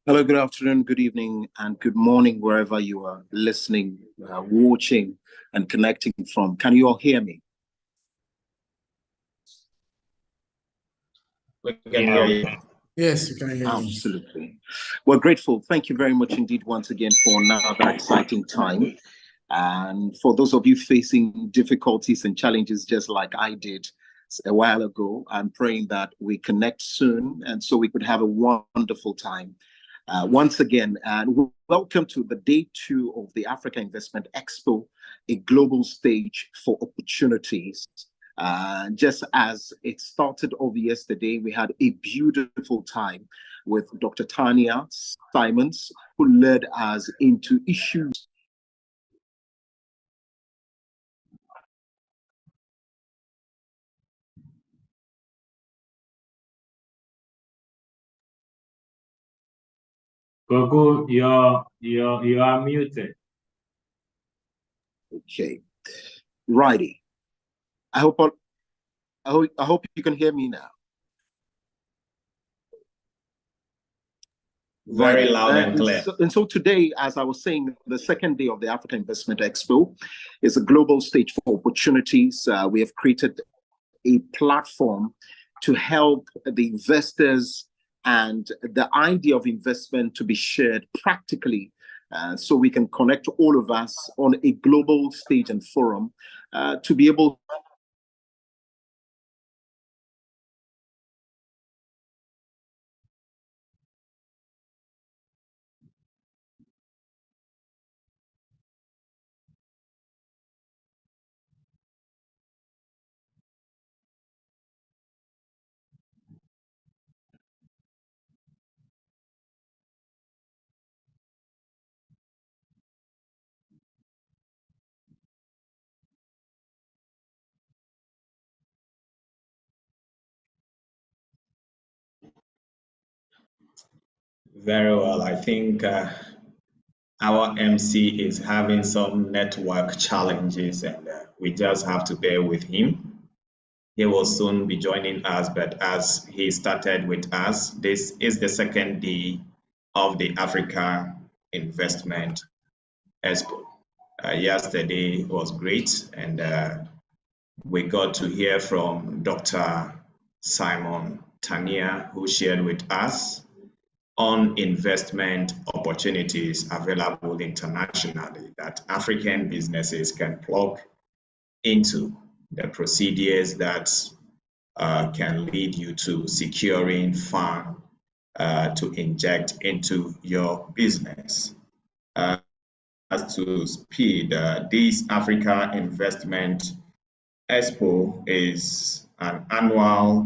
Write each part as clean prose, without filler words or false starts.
Hello, good afternoon, good evening, and good morning, wherever you are listening, watching, and connecting from. Can you all hear me? We can hear you. Yes, you can hear me. Absolutely. We're grateful. Thank you very much indeed once again for another exciting time. And for those of you facing difficulties and challenges, just like I did a while ago, I'm praying that we connect soon and so we could have a wonderful time. Once again, and welcome to the day 2 of the Africa Investment Expo, a global stage for opportunities. Just as it started off yesterday, we had a beautiful time with Dr. Tanya Simons, who led us into issues. Gogo, you are muted. Okay, righty. I hope you can hear me now. Very loud and clear. So today, as I was saying, the second day of the Africa Investment Expo is a global stage for opportunities. We have created a platform to help the investors and the idea of investment to be shared practically, so we can connect all of us on a global stage and forum to be able Very well. I think our MC is having some network challenges, and we just have to bear with him. He will soon be joining us, but as he started with us, this is the second day of the Africa Investment Expo. Yesterday was great, and we got to hear from Dr. Simon Tania, who shared with us on investment opportunities available internationally that African businesses can plug into, the procedures that can lead you to securing fund to inject into your business. As to speed, this Africa Investment Expo is an annual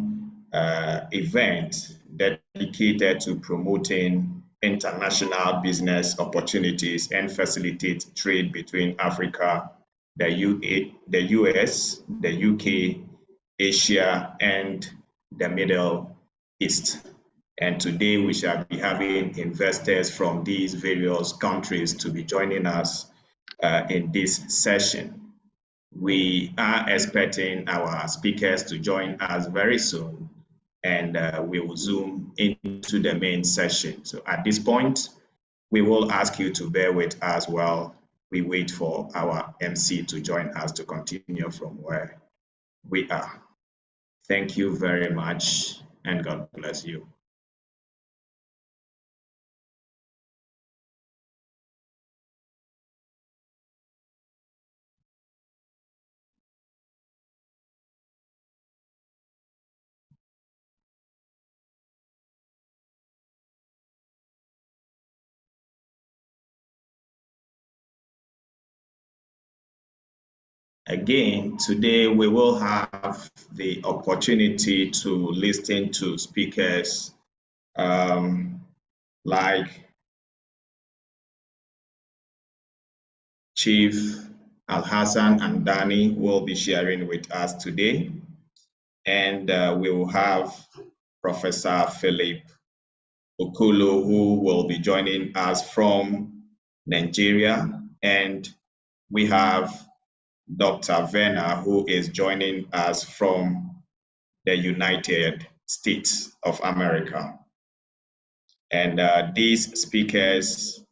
event dedicated to promoting international business opportunities and facilitate trade between Africa, the US, the UK, Asia, and the Middle East. And today we shall be having investors from these various countries to be joining us in this session. We are expecting our speakers to join us very soon, and we will zoom into the main session. So at this point, we will ask you to bear with us while we wait for our MC to join us to continue from where we are. Thank you very much, and God bless you. Again, today we will have the opportunity to listen to speakers like Chief Alhassan and Danny will be sharing with us today. And we will have Professor Philip Okolo, who will be joining us from Nigeria. And we have Dr. Werner, who is joining us from the United States of America. And these speakers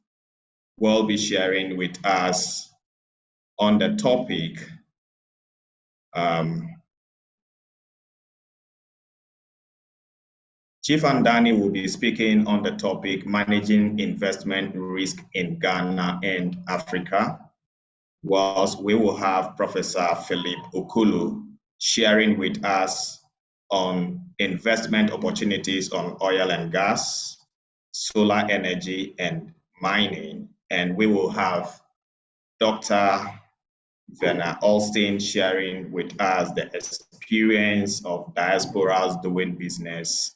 will be sharing with us on the topic Chief Andani will be speaking on the topic managing investment risk in Ghana and Africa, whilst we will have Professor Philip Okulu sharing with us on investment opportunities on oil and gas, solar energy, and mining. And we will have Dr. Werner Alstein sharing with us the experience of diasporas doing business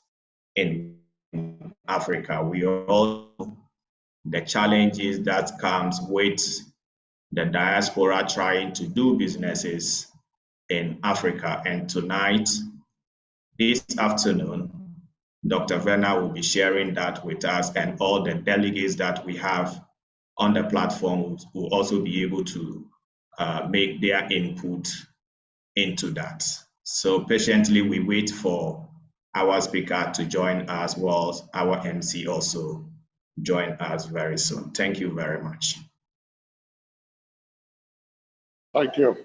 in Africa. We all know the challenges that comes with the diaspora trying to do businesses in Africa. And tonight, this afternoon, Dr. Werner will be sharing that with us, and all the delegates that we have on the platform will also be able to make their input into that. So patiently we wait for our speaker to join us, whilst our MC also join us very soon. Thank you very much. Thank you.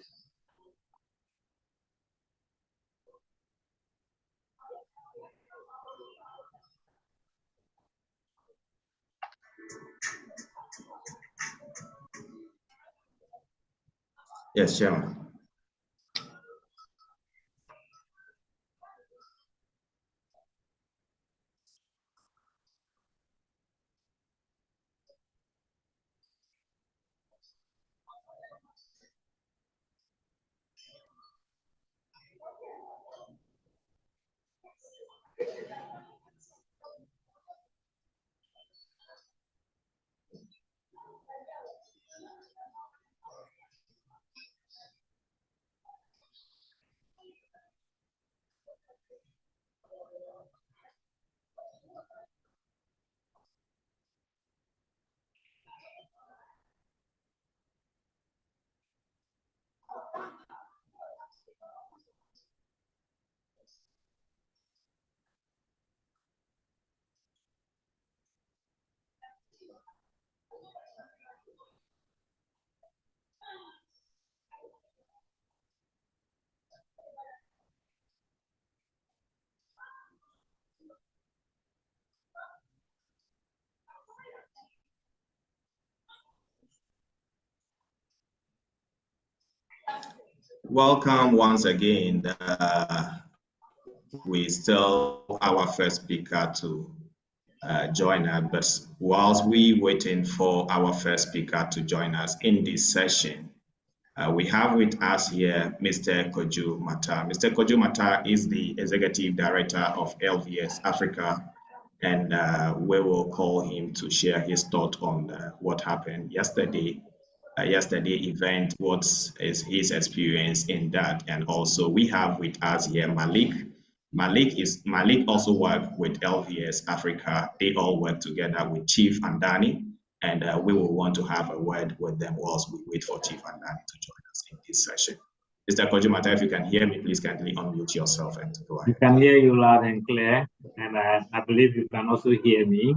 Yes, Chairman. Welcome once again. We still our first speaker to join us, but whilst we waiting for our first speaker to join us in this session, we have with us here Mr. Koju Mata. Mr. Koju Mata is the Executive Director of LVS Africa, and we will call him to share his thought on what happened yesterday event, what is his experience in that. And also we have with us here Malik. Malik also work with LVS Africa. They all work together with Chief Andani, and we will want to have a word with them whilst we wait for Chief Andani to join us in this session. Mr. Kojumata, if you can hear me, please kindly unmute yourself and go ahead. I can hear you loud and clear, and I believe you can also hear me.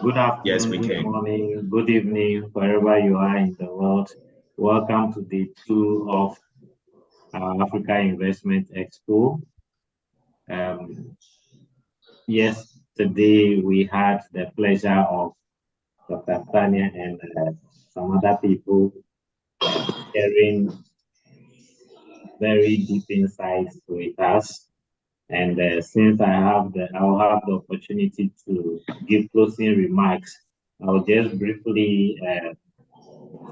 Good afternoon, yes, we good can. morning, good evening, wherever you are in the world. Welcome to day 2 of our Africa Investment Expo. Yesterday, we had the pleasure of Dr. Tanya and some other people sharing very deep insights with us. And since I'll have the opportunity to give closing remarks, I'll just briefly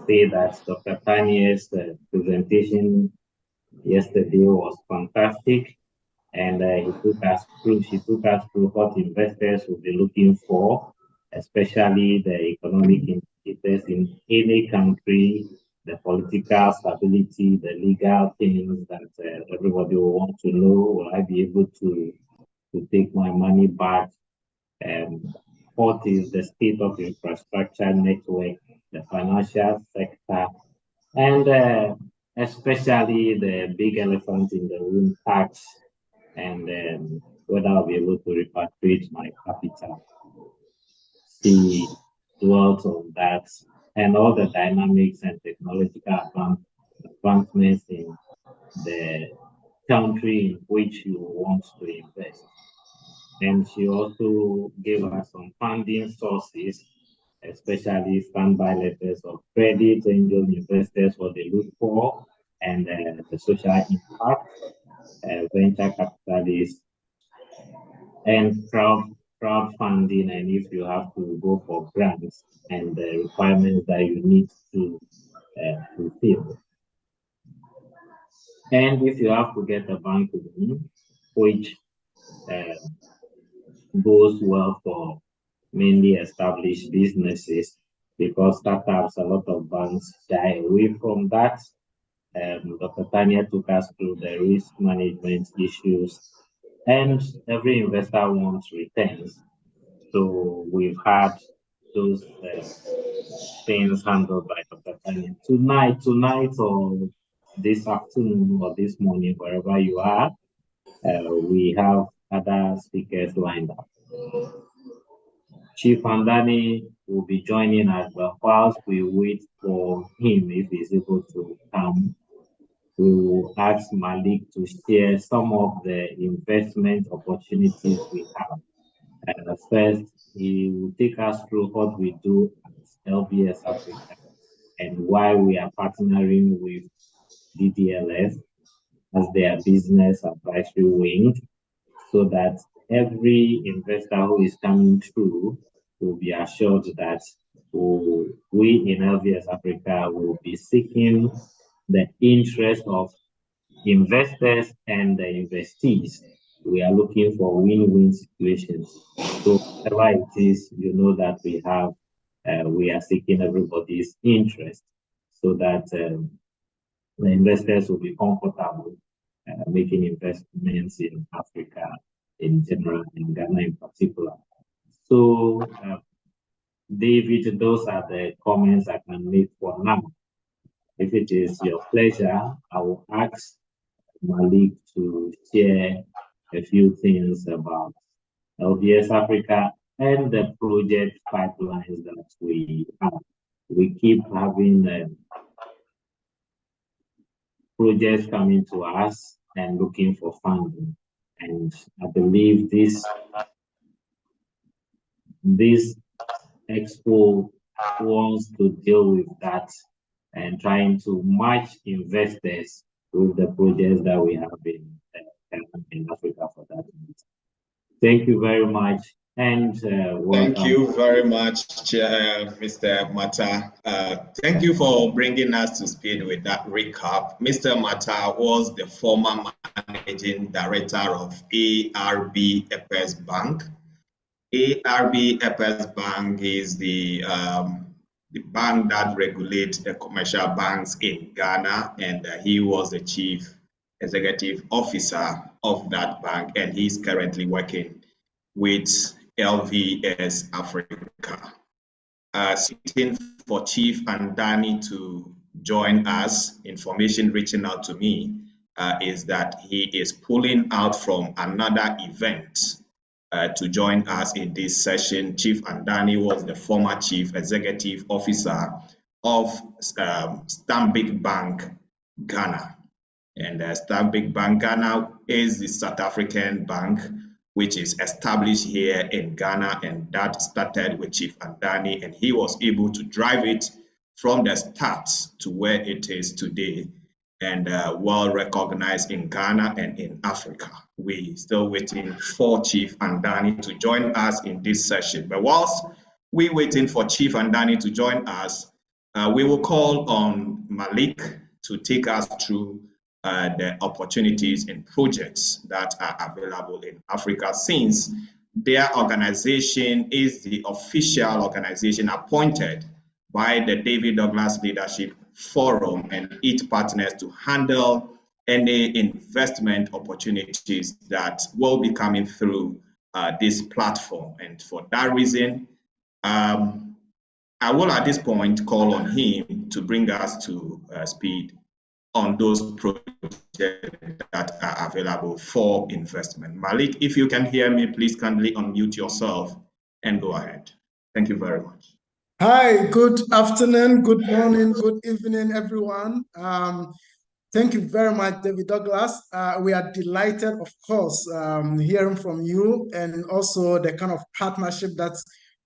say that Dr. Tanya's presentation yesterday was fantastic, and she took us through what investors will be looking for, especially the economic indicators in any country, the political stability, the legal things that everybody will want to know. Will I be able to take my money back? What is the state of infrastructure network, the financial sector, and especially the big elephant in the room, tax, and whether I'll be able to repatriate my capital. She dwelt on that, and all the dynamics and technological advancements in the country in which you want to invest. And she also gave us some funding sources, especially standby letters of credit, angel investors, what they look for, and the social impact, venture capitalists, and crowdfunding, and if you have to go for grants and the requirements that you need to fulfill. And if you have to get a bank loan, which goes well for mainly established businesses, because startups, a lot of banks shy away from that. Dr. Tanya took us through the risk management issues, and every investor wants returns. So we've had those things handled by Dr. Tanya. Tonight, or this afternoon or this morning, wherever you are, we have other speakers lined up. Chief Andani will be joining us, but whilst we wait for him, if he's able to come, we will ask Malik to share some of the investment opportunities we have. And first, he will take us through what we do at LVS Africa and why we are partnering with DDLF as their business advisory wing, so that every investor who is coming through will be assured that we in LVS Africa will be seeking the interest of investors and the investees. We are looking for win-win situations. So whatever it is, you know that we are seeking everybody's interest, so that the investors will be comfortable making investments in Africa in general, in Ghana in particular. So, David, those are the comments I can make for now. If it is your pleasure, I will ask Malik to share a few things about LVS Africa and the project pipelines that we have. We keep having projects coming to us and looking for funding. And I believe this Expo wants to deal with that and trying to match investors with the projects that we have in Africa for that. Thank you very much. And welcome. Thank you very much, Chair, Mr. Mata. Thank you for bringing us to speed with that recap. Mr. Mata was the former managing director of ARB FS Bank. ARB FS Bank is the bank that regulates the commercial banks in Ghana, and he was the chief executive officer of that bank, and he's currently working with LVS Africa. Sitting for Chief Andani to join us, information reaching out to me is that he is pulling out from another event to join us in this session. Chief Andani was the former Chief Executive Officer of Stanbic Bank Ghana. And Stanbic Bank Ghana is the South African bank which is established here in Ghana, and that started with Chief Andani, and he was able to drive it from the start to where it is today, and well recognized in Ghana and in Africa. We still waiting for Chief Andani to join us in this session. But whilst we waiting for Chief Andani to join us, we will call on Malik to take us through the opportunities and projects that are available in Africa, since their organization is the official organization appointed by the David Douglas Leadership Forum and its partners to handle any investment opportunities that will be coming through this platform. And for that reason, I will at this point call on him to bring us to speed on those projects that are available for investment. Malik, if you can hear me, please kindly unmute yourself and go ahead. Thank you very much. Hi, good afternoon, good morning, good evening, everyone. Thank you very much, David Douglas. We are delighted, of course, hearing from you, and also the kind of partnership that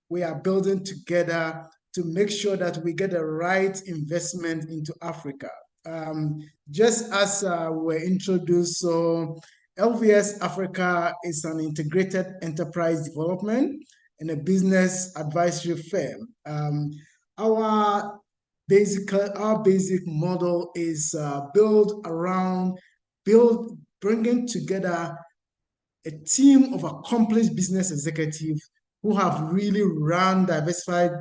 we are building together to make sure that we get the right investment into Africa. Just as we were introduced, so LVS Africa is an integrated enterprise development and a business advisory firm. Our basic model is built around bringing together a team of accomplished business executives who have really run diversified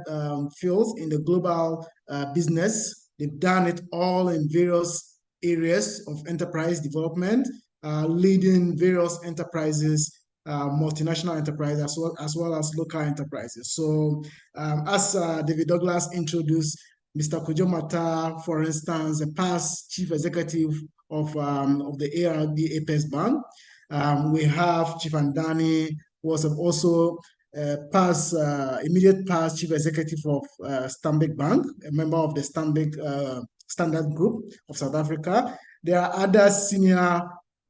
fields in the global business. They've done it all in various areas of enterprise development, leading various enterprises, multinational enterprises, as well as local enterprises. So as David Douglas introduced, Mr. Kojo Mata, for instance, a past chief executive of the ARB Apex Bank. We have Chief Andani, who was also immediate past chief executive of Stanbic Bank, a member of the Stanbic Standard Group of South Africa. There are other senior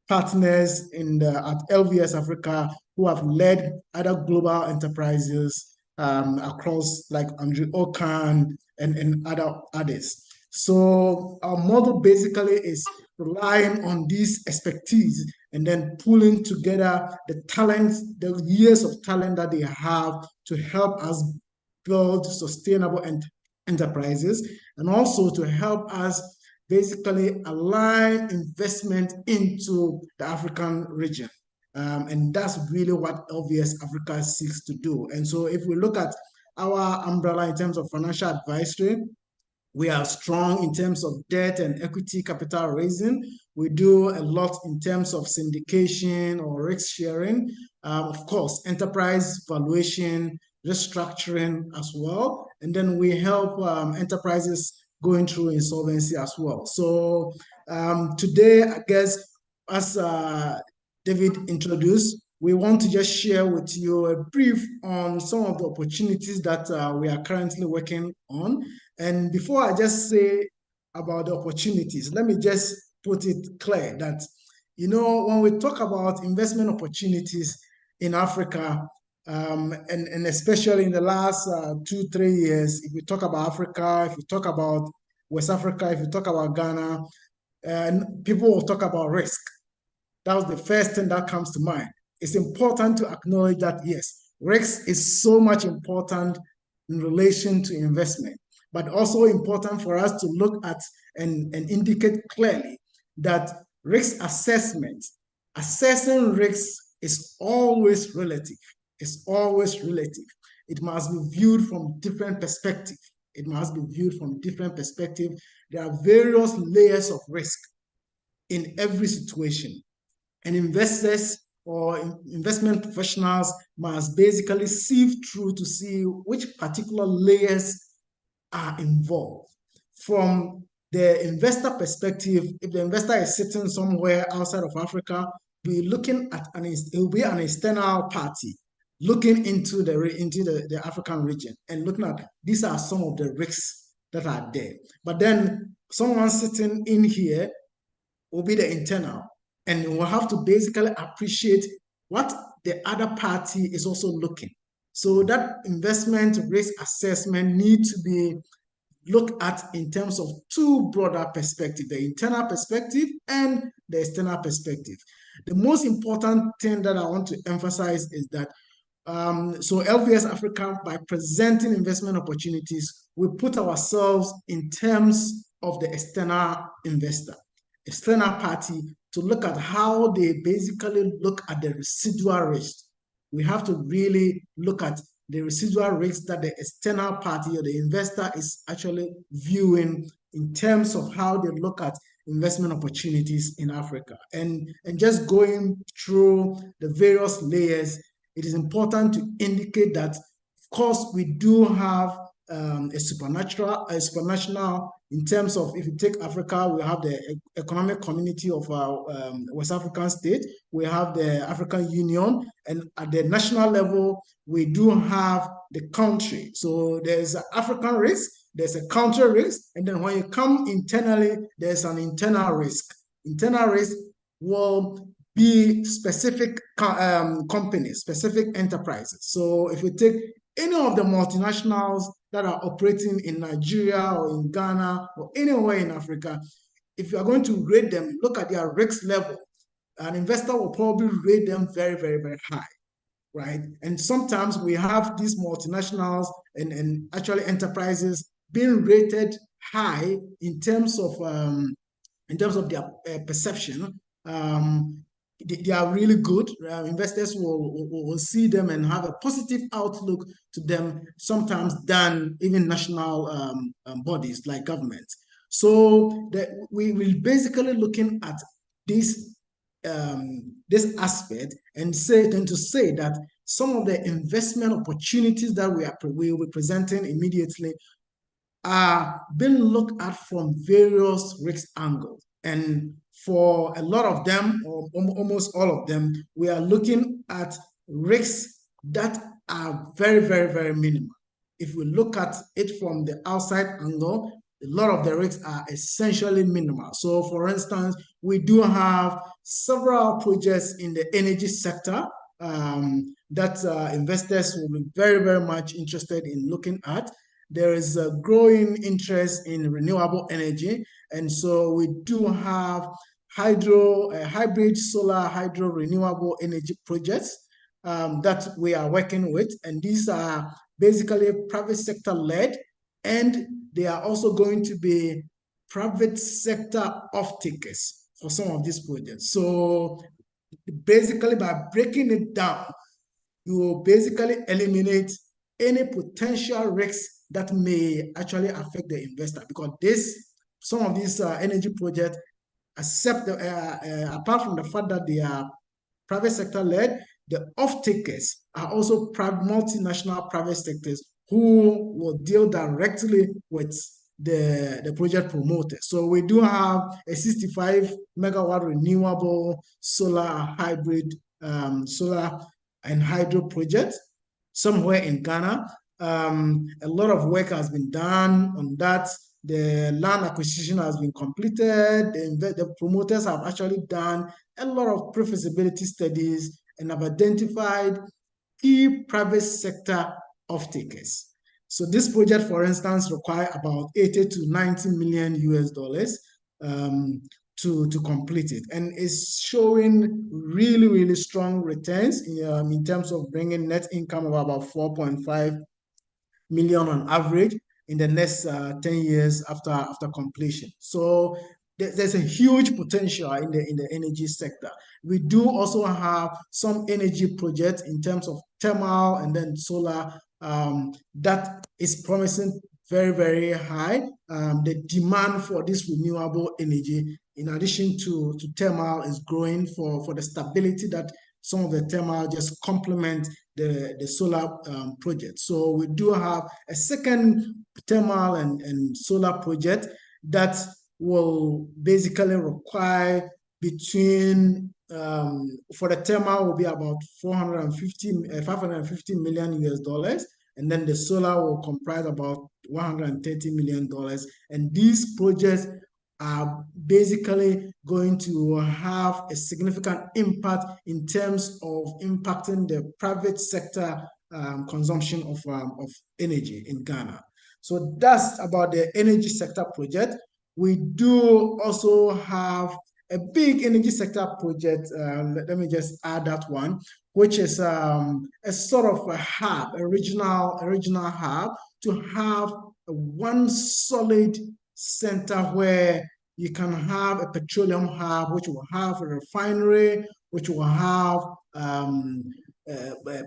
partners at LVS Africa who have led other global enterprises across, like Andrew Okan and others. So our model basically is relying on this expertise and then pulling together the talents, the years of talent that they have to help us build sustainable enterprises, and also to help us basically align investment into the African region. And that's really what LVS Africa seeks to do. And so if we look at our umbrella in terms of financial advisory, we are strong in terms of debt and equity capital raising. We do a lot in terms of syndication or risk sharing. Of course, enterprise valuation, restructuring as well. And then we help enterprises going through insolvency as well. So today, I guess, as David introduced, we want to just share with you a brief on some of the opportunities that we are currently working on. And before I just say about the opportunities, let me just put it clear that, when we talk about investment opportunities in Africa, and especially in the last 2-3 years, if we talk about Africa, if we talk about West Africa, if we talk about Ghana, and people will talk about risk. That was the first thing that comes to mind. It's important to acknowledge that, yes, risk is so much important in relation to investment, but also important for us to look at and indicate clearly that risk assessment, assessing risks is always relative. It's always relative. It must be viewed from different perspectives. It must be viewed from different perspectives. There are various layers of risk in every situation. And investors or investment professionals must basically sieve through to see which particular layers are involved. From the investor perspective, if the investor is sitting somewhere outside of Africa, be looking at it will be an external party looking into the African region and looking at these are some of the risks that are there. But then someone sitting in here will be the internal, and we'll have to basically appreciate what the other party is also looking. So that investment risk assessment needs to be looked at in terms of two broader perspectives, the internal perspective and the external perspective. The most important thing that I want to emphasize is that so LVS Africa, by presenting investment opportunities, we put ourselves in terms of the external investor, external party, to look at how they basically look at the residual risk. We have to really look at the residual risk that the external party or the investor is actually viewing in terms of how they look at investment opportunities in Africa. And just going through the various layers, it is important to indicate that, of course, we do have a supranational in terms of, if you take Africa, we have the economic community of our West African state, we have the African Union, and at the national level, we do have the country. So there's an African risk, there's a country risk, and then when you come internally, there's an internal risk. Internal risk will be specific companies, specific enterprises. So if you take any of the multinationals that are operating in Nigeria or in Ghana or anywhere in Africa, if you are going to rate them, look at their risk level, an investor will probably rate them very, very, very high, right? And sometimes we have these multinationals and actually enterprises being rated high in terms of their perception. They are really good. Investors will see them and have a positive outlook to them, sometimes than even national bodies like governments. So we will basically looking at this aspect and say that some of the investment opportunities that we will be presenting immediately are being looked at from various risk angles. And for a lot of them, or almost all of them, we are looking at risks that are very, very, very minimal. If we look at it from the outside angle, a lot of the risks are essentially minimal. So for instance, we do have several projects in the energy sector that investors will be very, very much interested in looking at. There is a growing interest in renewable energy. And so we do have hybrid solar hydro renewable energy projects that we are working with. And these are basically private sector led, and they are also going to be private sector off-takers for some of these projects. So basically, by breaking it down, you will basically eliminate any potential risks that may actually affect the investor, because some of these energy projects, apart from the fact that they are private sector led, the off-takers are also multinational private sectors who will deal directly with the project promoter. So we do have a 65 megawatt renewable solar hybrid solar and hydro project somewhere in Ghana. A lot of work has been done on that. The land acquisition has been completed. The promoters have actually done a lot of pre-feasibility studies and have identified key private sector off-takers. So this project, for instance, requires about 80 to 90 million US dollars. to complete it, and it's showing really, really strong returns in terms of bringing net income of about 4.5 million on average in the next 10 years after completion. So there's a huge potential in the energy sector. We do also have some energy projects in terms of thermal and then solar that is promising very, very high. The demand for this renewable energy, in addition to thermal, is growing for the stability that some of the thermal just complement the solar project. So we do have a second thermal and solar project that will basically require between for the thermal will be about 550 million US dollars, and then the solar will comprise about $130 million. And these projects are basically going to have a significant impact in terms of impacting the private sector consumption of energy in Ghana. So that's about the energy sector project. We do also have a big energy sector project. Let me just add that one, which is a sort of a hub, a regional hub, to have one solid center where you can have a petroleum hub, which will have a refinery, which will have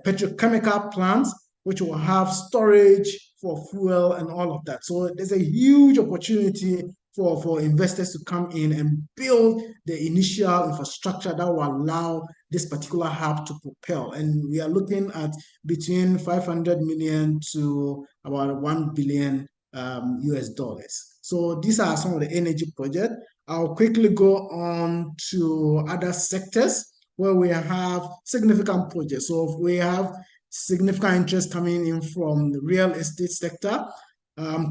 petrochemical plants, which will have storage for fuel and all of that. So there's a huge opportunity for investors to come in and build the initial infrastructure that will allow this particular hub to propel. And we are looking at between 500 million to about 1 billion US dollars. So these are some of the energy projects. I'll quickly go on to other sectors where we have significant projects. So we have significant interest coming in from the real estate sector.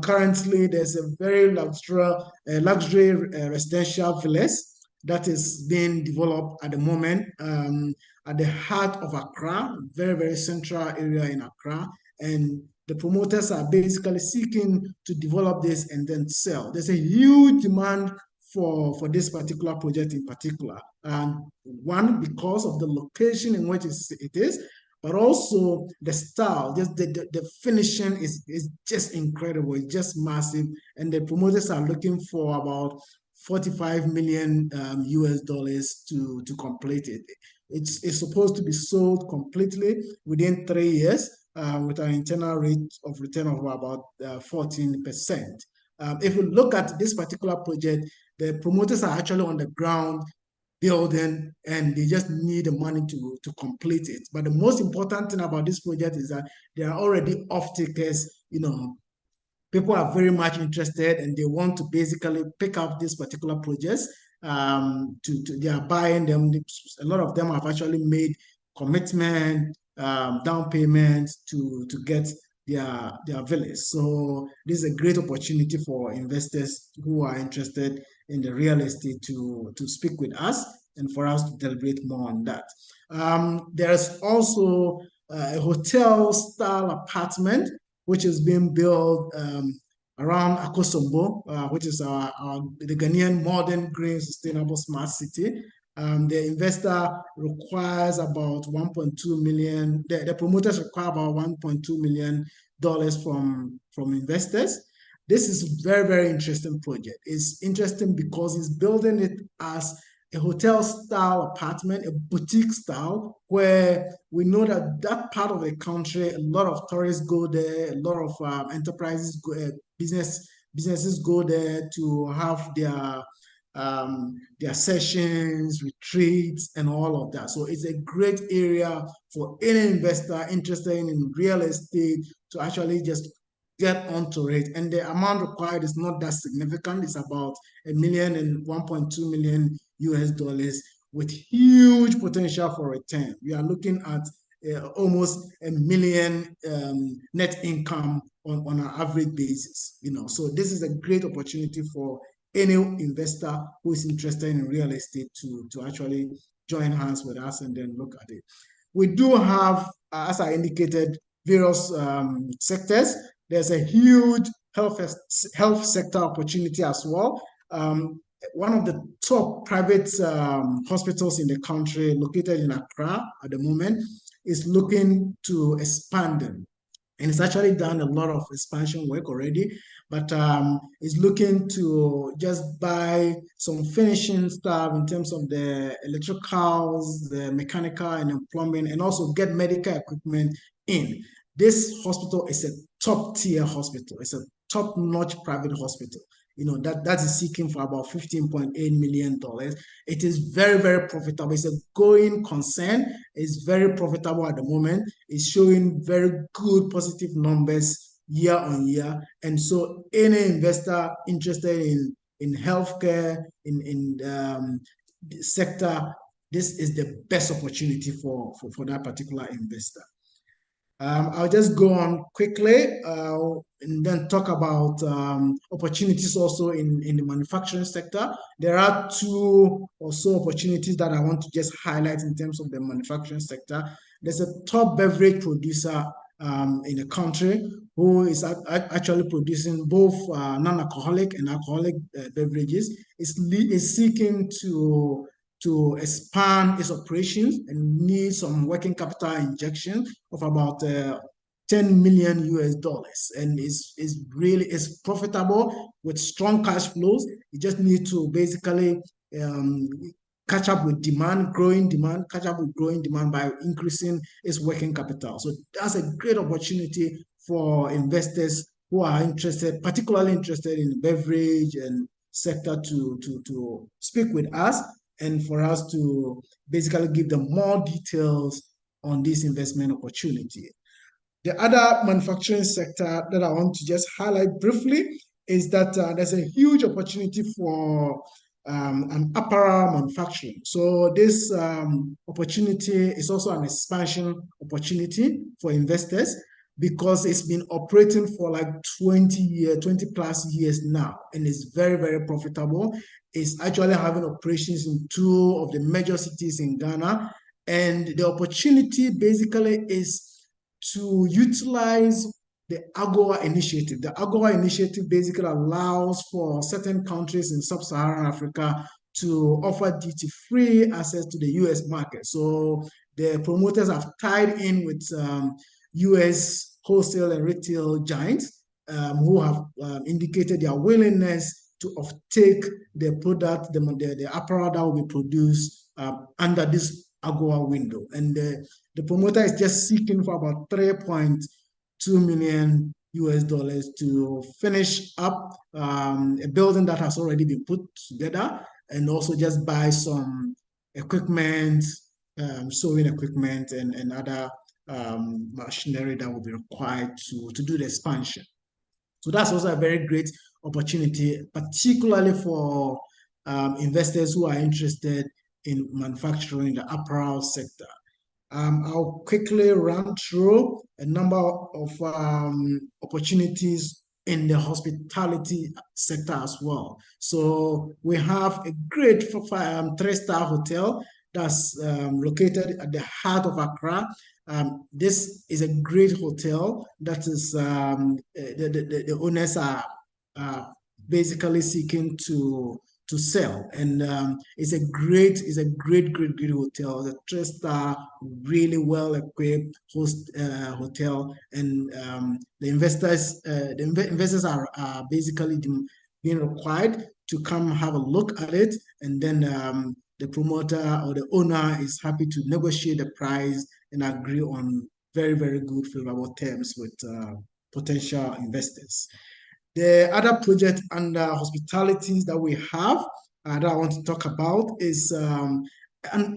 Currently, there's a very luxury residential villas that is being developed at the moment at the heart of Accra, very, very central area in Accra. And the promoters are basically seeking to develop this and then sell. There's a huge demand for this particular project in particular. One, because of the location in which it is, but also the style, just the finishing is just incredible. It's just massive. And the promoters are looking for about 45 million US dollars to complete it. It's supposed to be sold completely within 3 years with an internal rate of return of about 14%. If we look at this particular project, the promoters are actually on the ground building, and they just need the money to complete it. But the most important thing about this project is that there are already off-takers. People are very much interested, and they want to basically pick up these particular projects. They are buying them. A lot of them have actually made commitment, down payments to get their villas. So this is a great opportunity for investors who are interested in the real estate to speak with us and for us to deliberate more on that. There's also a hotel-style apartment which is being built around Akosombo, which is the Ghanaian modern, green, sustainable smart city. The investor requires about 1.2 million. The promoters require about $1.2 million from investors. This is a very, very interesting project. It's interesting because it's building it as a hotel-style apartment, a boutique style, where we know that part of the country, a lot of tourists go there, a lot of enterprises, businesses go there to have their sessions, retreats, and all of that. So it's a great area for any investor interested in real estate to actually just get onto it. And the amount required is not that significant. It's about $1 million and 1.2 million US dollars with huge potential for return. We are looking at almost $1 million net income on an average basis. So this is a great opportunity for any investor who is interested in real estate to actually join hands with us and then look at it. We do have, as I indicated, various sectors. There's a huge health sector opportunity as well. one of the top private hospitals in the country, located in Accra at the moment, is looking to expand them. And it's actually done a lot of expansion work already, but is looking to just buy some finishing stuff in terms of the electricals, the mechanical and the plumbing, and also get medical equipment in. This hospital is a top tier hospital. It's a top-notch private hospital. You know, that is seeking for about $15.8 million. It is very, very profitable. It's a going concern. It's very profitable at the moment. It's showing very good positive numbers year on year. And so any investor interested in healthcare, in the sector, this is the best opportunity for that particular investor. I'll just go on quickly and then talk about opportunities also in the manufacturing sector. There are two or so opportunities that I want to just highlight in terms of the manufacturing sector. There's a top beverage producer in the country who is actually producing both non-alcoholic and alcoholic beverages. Is seeking to expand its operations and need some working capital injection of about $10 million US, and is really profitable with strong cash flows. You just need to basically catch up with demand, catch up with growing demand by increasing its working capital. So that's a great opportunity for investors who are interested, particularly interested in the beverage and sector, to speak with us and for us to basically give them more details on this investment opportunity. The other manufacturing sector that I want to just highlight briefly is that there's a huge opportunity for an apparel manufacturing. So this opportunity is also an expansion opportunity for investors because it's been operating for like 20 plus years now, and it's very, very profitable. It's actually having operations in 2 of the major cities in Ghana. And the opportunity basically is to utilize the AGOA initiative. The AGOA initiative basically allows for certain countries in sub-Saharan Africa to offer duty-free access to the US market. So the promoters have tied in with US wholesale and retail giants who have indicated their willingness to offtake the product, the apparel that will be produced under this AGOA window. And the promoter is just seeking for about $3.2 million US to finish up a building that has already been put together, and also just buy some equipment, sewing equipment and other machinery that will be required to do the expansion. So that's also a very great opportunity, particularly for investors who are interested in manufacturing the apparel sector. I'll quickly run through a number of opportunities in the hospitality sector as well. So we have a great 3-star hotel that's located at the heart of Accra. This is a great hotel that is the owners are basically seeking to sell, and it's a great hotel. The 3-star, really well equipped hotel, and the investors are basically being required to come have a look at it, and then the promoter or the owner is happy to negotiate the price and agree on very, very good favorable terms with potential investors. The other project under hospitalities that we have that I want to talk about is an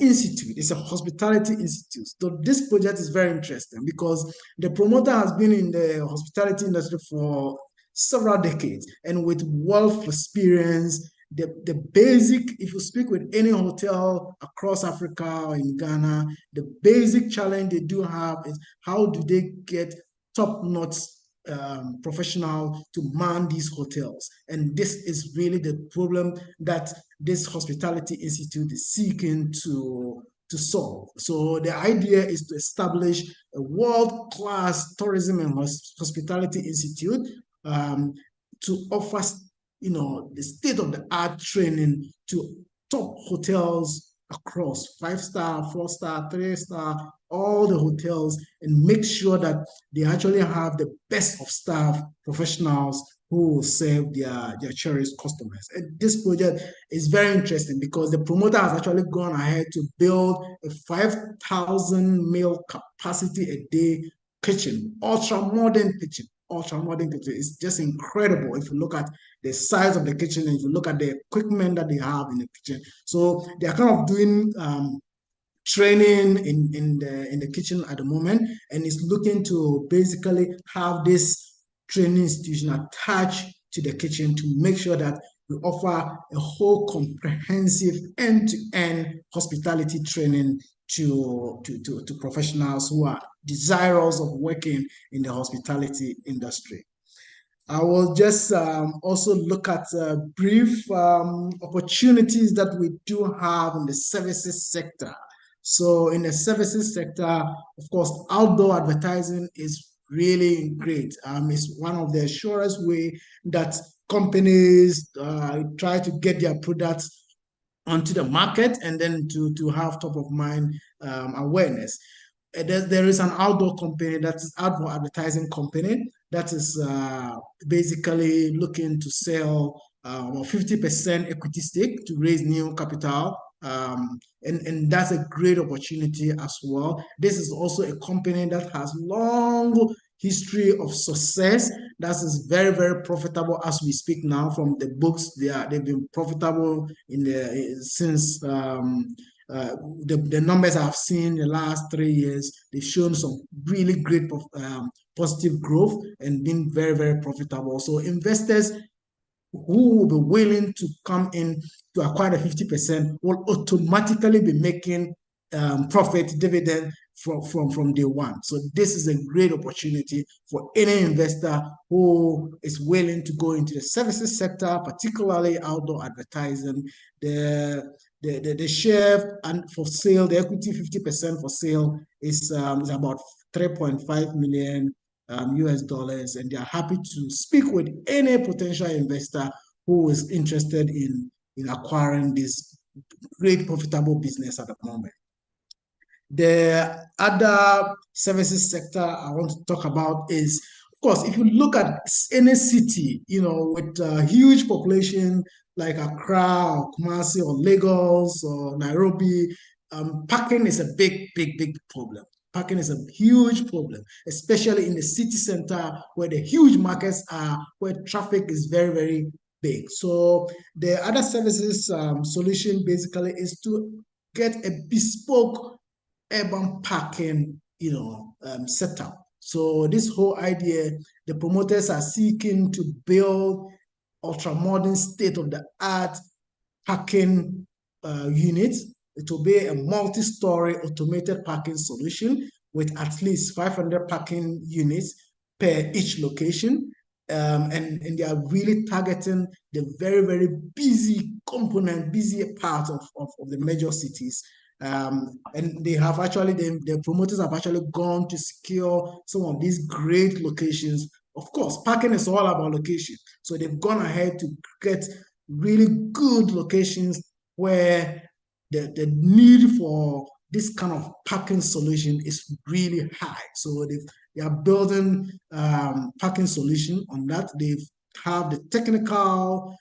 institute. It's a hospitality institute. So this project is very interesting because the promoter has been in the hospitality industry for several decades, and with wealth of experience, the basic, if you speak with any hotel across Africa or in Ghana, the basic challenge they do have is how do they get top-notch professional to man these hotels. And this is really the problem that this hospitality institute is seeking to solve. So the idea is to establish a world-class tourism and hospitality institute to offer the state-of-the-art training to top hotels across 5-star, 4-star, 3-star, all the hotels, and make sure that they actually have the best of staff professionals who will serve their cherished customers. And this project is very interesting because the promoter has actually gone ahead to build a 5,000 meal capacity a day kitchen, ultra-modern kitchen. Ultra-modern kitchen. It's just incredible if you look at the size of the kitchen and if you look at the equipment that they have in the kitchen. So they are kind of doing training in the kitchen at the moment, and is looking to basically have this training institution attached to the kitchen to make sure that we offer a whole comprehensive end-to-end hospitality training to professionals who are desirous of working in the hospitality industry. I will just also look at brief opportunities that we do have in the services sector. So in the services sector, of course, outdoor advertising is really great. It's one of the surest way that companies try to get their products onto the market and then to have top of mind awareness. There is an outdoor company that is outdoor advertising company that is basically looking to sell 50% equity stake to raise new capital. And that's a great opportunity as well. This is also a company that has long history of success. That is very, very profitable as we speak now. From the books, they've been profitable since the numbers I've seen in the last 3 years. They've shown some really great positive growth and been very, very profitable. So investors who will be willing to come in to acquire the 50% will automatically be making profit dividend from day one. So this is a great opportunity for any investor who is willing to go into the services sector, particularly outdoor advertising. The share and for sale, the equity 50% for sale is about 3.5 million US dollars, and they are happy to speak with any potential investor who is interested in acquiring this great profitable business at the moment. The other services sector I want to talk about is, of course, if you look at any city, with a huge population like Accra or Kumasi or Lagos or Nairobi, parking is a big problem. Parking is a huge problem, especially in the city center where the huge markets are, where traffic is very, very big. So the other services solution basically is to get a bespoke urban parking, setup. So this whole idea, the promoters are seeking to build ultra-modern, state-of-the-art parking units. It will be a multi-story automated parking solution with at least 500 parking units per each location. And they are really targeting the very, very busy part of the major cities. And they have actually, the promoters have actually gone to secure some of these great locations. Of course, parking is all about location. So they've gone ahead to get really good locations where the need for this kind of parking solution is really high. So they are building parking solution on that. They have the technical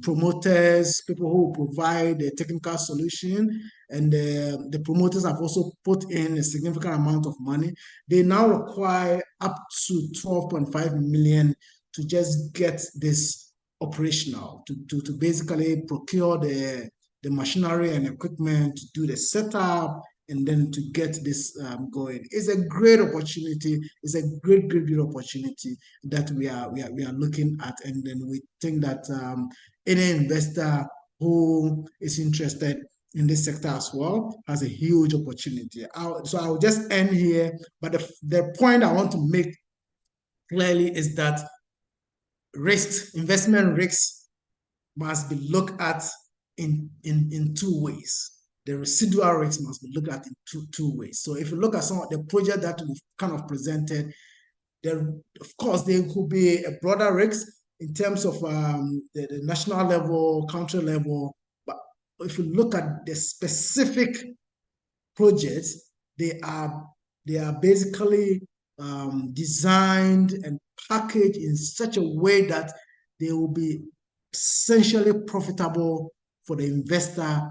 promoters, people who provide the technical solution, and the promoters have also put in a significant amount of money. They now require up to 12.5 million to just get this operational, to basically procure the machinery and equipment, to do the setup, and then to get this going. It's a great opportunity. It's a great opportunity that we are looking at, and then we think that any investor who is interested in this sector as well has a huge opportunity. So I'll just end here, but the point I want to make clearly is that investment risks must be looked at in 2 ways. The residual risks must be looked at in two ways. So if you look at some of the projects that we've kind of presented, of course, there could be a broader risk, in terms of the national level, country level. But if you look at the specific projects, they are basically designed and packaged in such a way that they will be essentially profitable for the investor,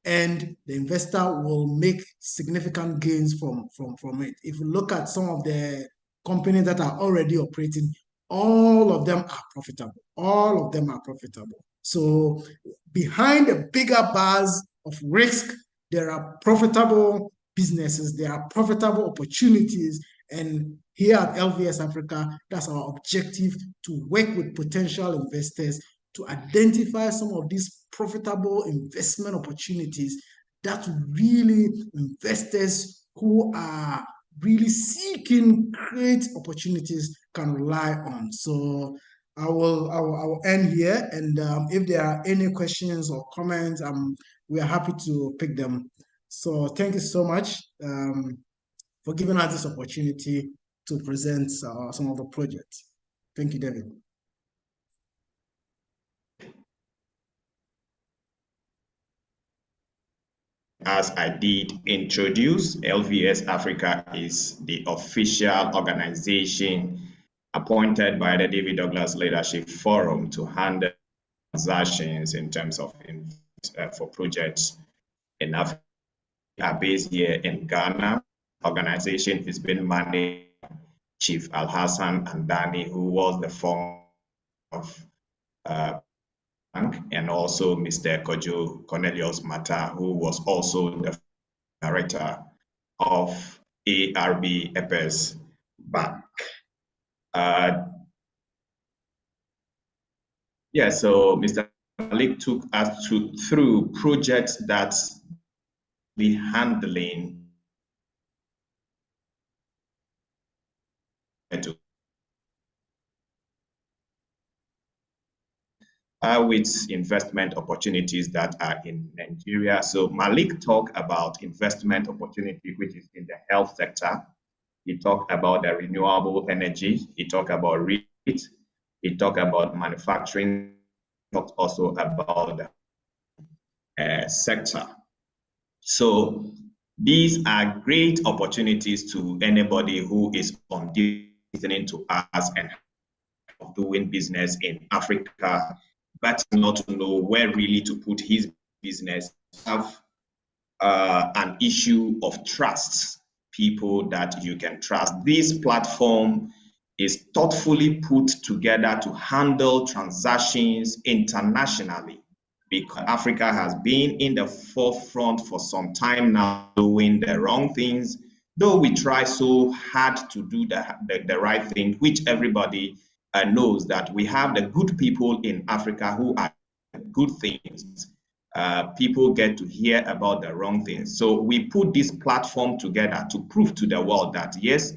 and the investor will make significant gains from it. If you look at some of the companies that are already operating, all of them are profitable. All of them are profitable. So behind the bigger bars of risk, there are profitable businesses, there are profitable opportunities. And here at LVS Africa, that's our objective, to work with potential investors to identify some of these profitable investment opportunities that really investors who are really seeking great opportunities can rely on. So I will end here, and if there are any questions or comments, we are happy to pick them. So thank you so much for giving us this opportunity to present some of the projects. Thank you, David. As I did introduce, LVS Africa is the official organization appointed by the David Douglas Leadership Forum to handle transactions in terms of for projects in Africa. We are based here in Ghana. Organization is being managed by Chief Alhassan Andani, who was the former of and also Mr. Kojo Cornelius Mata, who was also the director of ARB EPES Bank. So Mr. Malik took us through projects that we handling with investment opportunities that are in Nigeria. So Malik talked about investment opportunity, which is in the health sector. He talked about the renewable energy. He talked about REIT. He talked about manufacturing. He talked also about the sector. So these are great opportunities to anybody who is on listening to us and doing business in Africa, but not to know where really to put his business. Have an issue of trust, people that you can trust. This platform is thoughtfully put together to handle transactions internationally, because Africa has been in the forefront for some time now doing the wrong things, though we try so hard to do the right thing, which everybody knows that we have the good people in Africa who are good things. People get to hear about the wrong things. So we put this platform together to prove to the world that yes,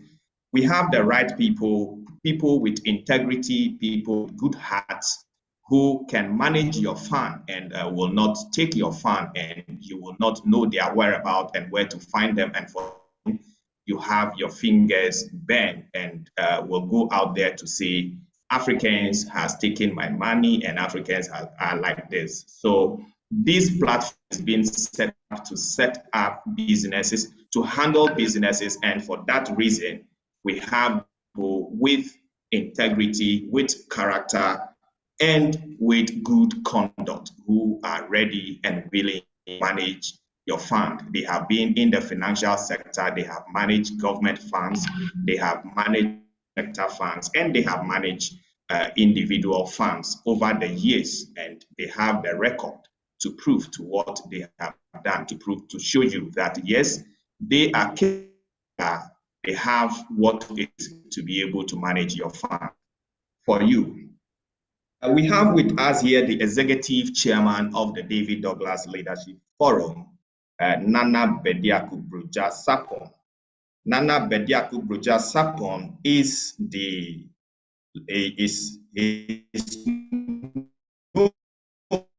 we have the right people, people with integrity, people with good hearts, who can manage your fund and will not take your fund and you will not know their whereabouts and where to find them. And for you have your fingers burned and will go out there to say, Africans has taken my money and Africans are like this. So this platform has been set up to set up businesses, to handle businesses. And for that reason, we have people with integrity, with character, and with good conduct who are ready and willing to manage your fund. They have been in the financial sector, they have managed government funds, they have managed sector funds, and they have managed individual funds over the years, and they have the record to prove to what they have done, to prove, to show you that yes, they are capable, they have what it is to be able to manage your fund for you. We have with us here the executive chairman of the David Douglas Leadership Forum, Nana Bediako Broja Sapon. Nana Bediako Broja Sapon is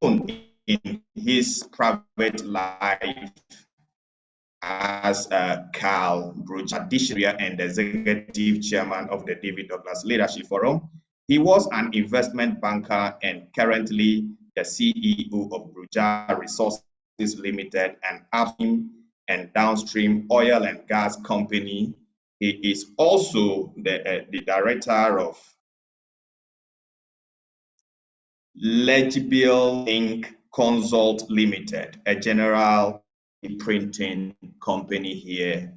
known in his private life as Carl Broja Dishria and the executive chairman of the David Douglas Leadership Forum. He was an investment banker and currently the CEO of Bruja Resources Limited, an upstream and downstream oil and gas company. He is also the director of Legible Ink Consult Limited, a general printing company here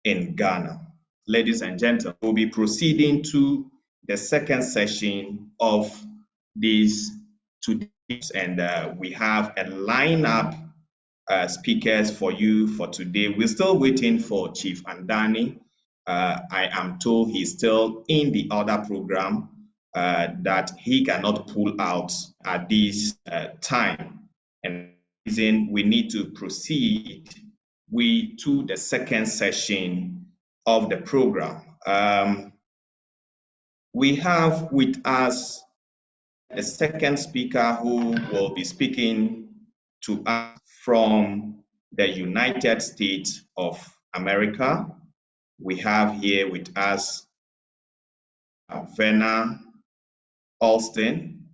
in Ghana. Ladies and gentlemen, we'll be proceeding to the second session of these two days, and we have a lineup speakers for you for today. We're still waiting for Chief Andani. I am told he's still in the other program that he cannot pull out at this time. And reason we need to proceed to the second session of the program. We have with us a second speaker who will be speaking to us from the United States of America. We have here with us Werner Alston,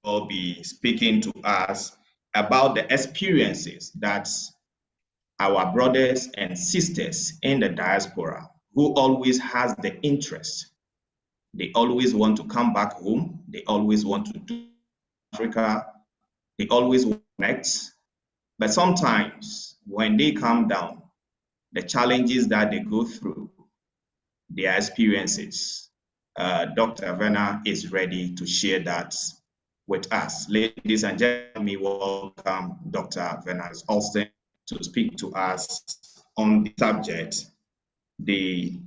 who will be speaking to us about the experiences that our brothers and sisters in the diaspora who always has the interest. They always want to come back home. They always want to do Africa. They always want to connect. But sometimes when they come down, the challenges that they go through, their experiences, Dr. Werner is ready to share that with us. Ladies and gentlemen, welcome Dr. Werner Alston to speak to us on the subject, the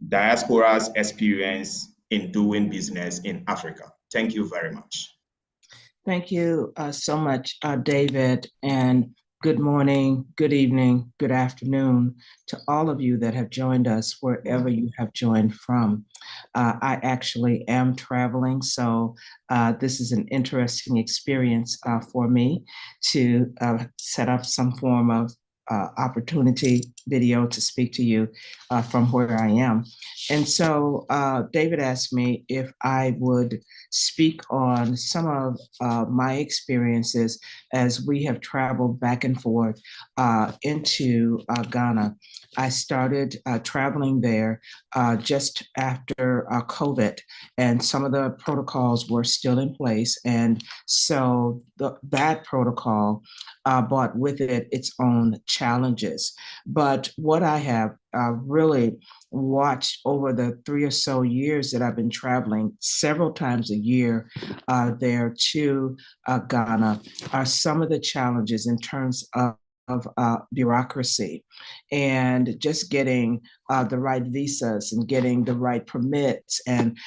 diaspora's experience in doing business in Africa. Thank you very much. Thank you so much, David, and good morning, good evening, good afternoon to all of you that have joined us wherever you have joined from. I actually am traveling, so this is an interesting experience for me to set up some form of opportunity video to speak to you from where I am. And so David asked me if I would speak on some of my experiences as we have traveled back and forth into Ghana. I started traveling there just after COVID, and some of the protocols were still in place. And so that protocol brought with it its own challenges. But what I have really watched over the 3 or so years that I've been traveling several times a year there to Ghana are some of the challenges in terms of bureaucracy and just getting the right visas and getting the right permits and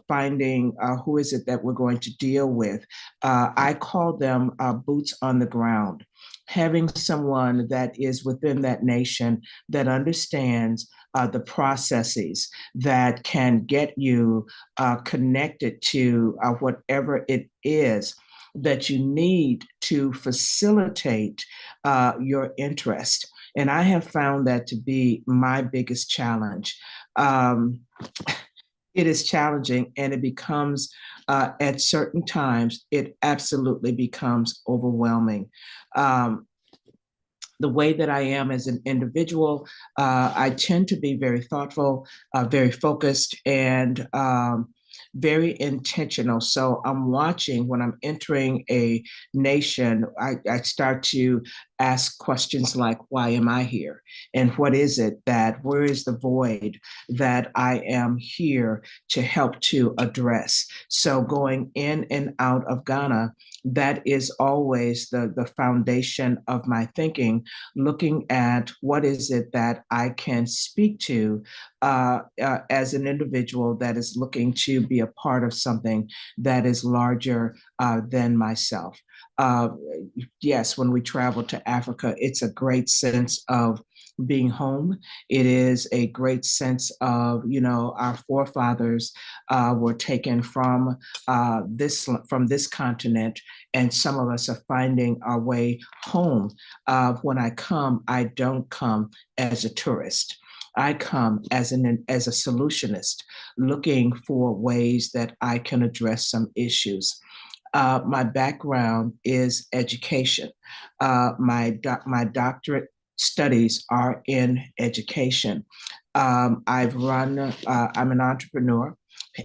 finding who is it that we're going to deal with. I call them boots on the ground. Having someone that is within that nation that understands the processes that can get you connected to whatever it is that you need to facilitate your interest. And I have found that to be my biggest challenge. It is challenging, and it becomes, at certain times, it absolutely becomes overwhelming. The way that I am as an individual, I tend to be very thoughtful, very focused, and very intentional. So I'm watching when I'm entering a nation, I start to ask questions like, why am I here? And what is it where is the void that I am here to help to address? So going in and out of Ghana, that is always the foundation of my thinking, looking at what is it that I can speak to as an individual that is looking to be a part of something that is larger than myself. Yes, when we travel to Africa, it's a great sense of being home. It is a great sense of, our forefathers were taken from this continent, and some of us are finding our way home. When I come, I don't come as a tourist. I come as a solutionist, looking for ways that I can address some issues. My background is education. My doctorate studies are in education. I'm an entrepreneur,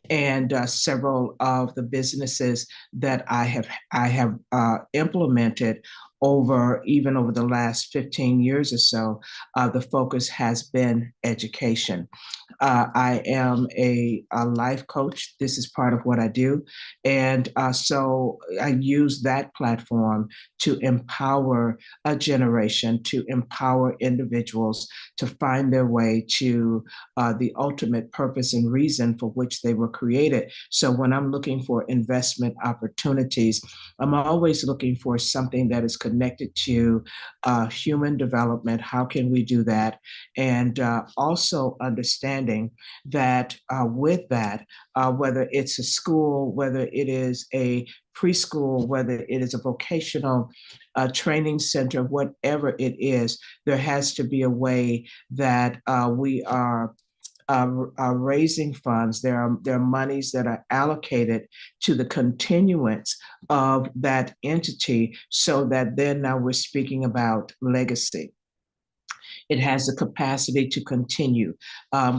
and several of the businesses that I have implemented even over the last 15 years or so, the focus has been education. I am a life coach. This is part of what I do. And so I use that platform to empower a generation, to empower individuals to find their way to the ultimate purpose and reason for which they were created. So when I'm looking for investment opportunities, I'm always looking for something that is connected to human development. How can we do that? And also understanding that with that, whether it's a school, whether it is a preschool, whether it is a vocational training center, whatever it is, there has to be a way that we are raising funds. There are monies that are allocated to the continuance of that entity, so that then now we're speaking about legacy. It has the capacity to continue.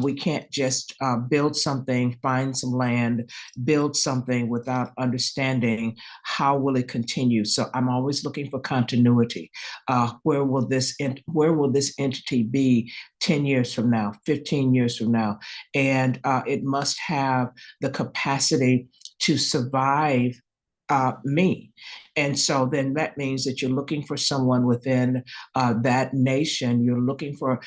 We can't just build something, find some land, build something without understanding how will it continue. So I'm always looking for continuity. Where will this entity be 10 years from now, 15 years from now? And it must have the capacity to survive me. And so then that means that you're looking for someone within that nation. You're looking for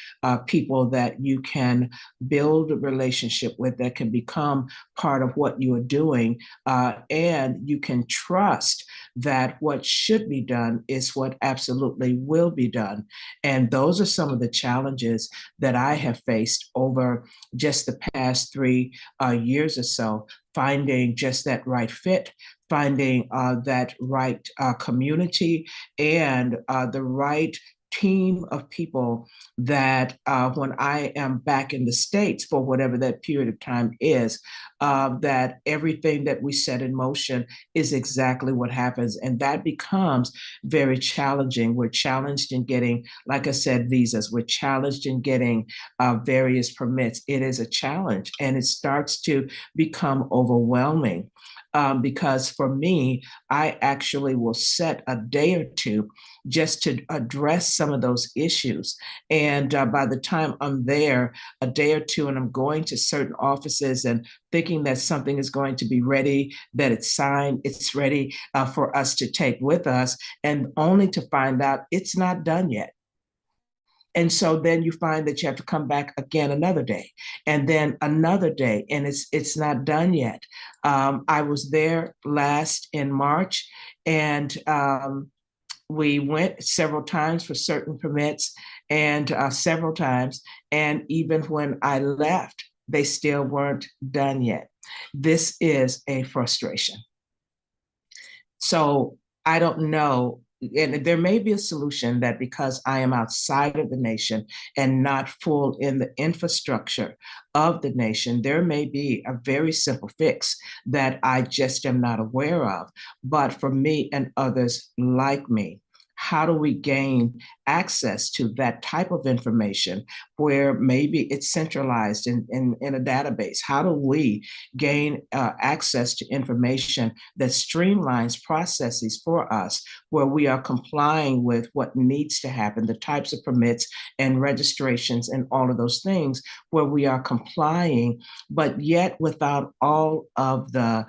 people that you can build a relationship with, that can become part of what you are doing. And you can trust that what should be done is what absolutely will be done. And those are some of the challenges that I have faced over just the past 3 years or so, finding just that right fit, finding that right community, and the right team of people that when I am back in the States for whatever that period of time is, that everything that we set in motion is exactly what happens. And that becomes very challenging. We're challenged in getting, like I said, visas. We're challenged in getting various permits. It is a challenge, and it starts to become overwhelming. Because for me, I actually will set a day or two just to address some of those issues. And by the time I'm there, a day or two, and I'm going to certain offices and thinking that something is going to be ready, that it's signed, it's ready for us to take with us, and only to find out it's not done yet. And so then you find that you have to come back again another day, and then another day, and it's not done yet. I was there last in March, and we went several times for certain permits, and several times, and even when I left, they still weren't done yet. This is a frustration. So I don't know. And there may be a solution that, because I am outside of the nation and not full in the infrastructure of the nation, there may be a very simple fix that I just am not aware of. But for me and others like me, how do we gain access to that type of information where maybe it's centralized in a database? How do we gain access to information that streamlines processes for us, where we are complying with what needs to happen, the types of permits and registrations and all of those things, where we are complying, but yet without all of the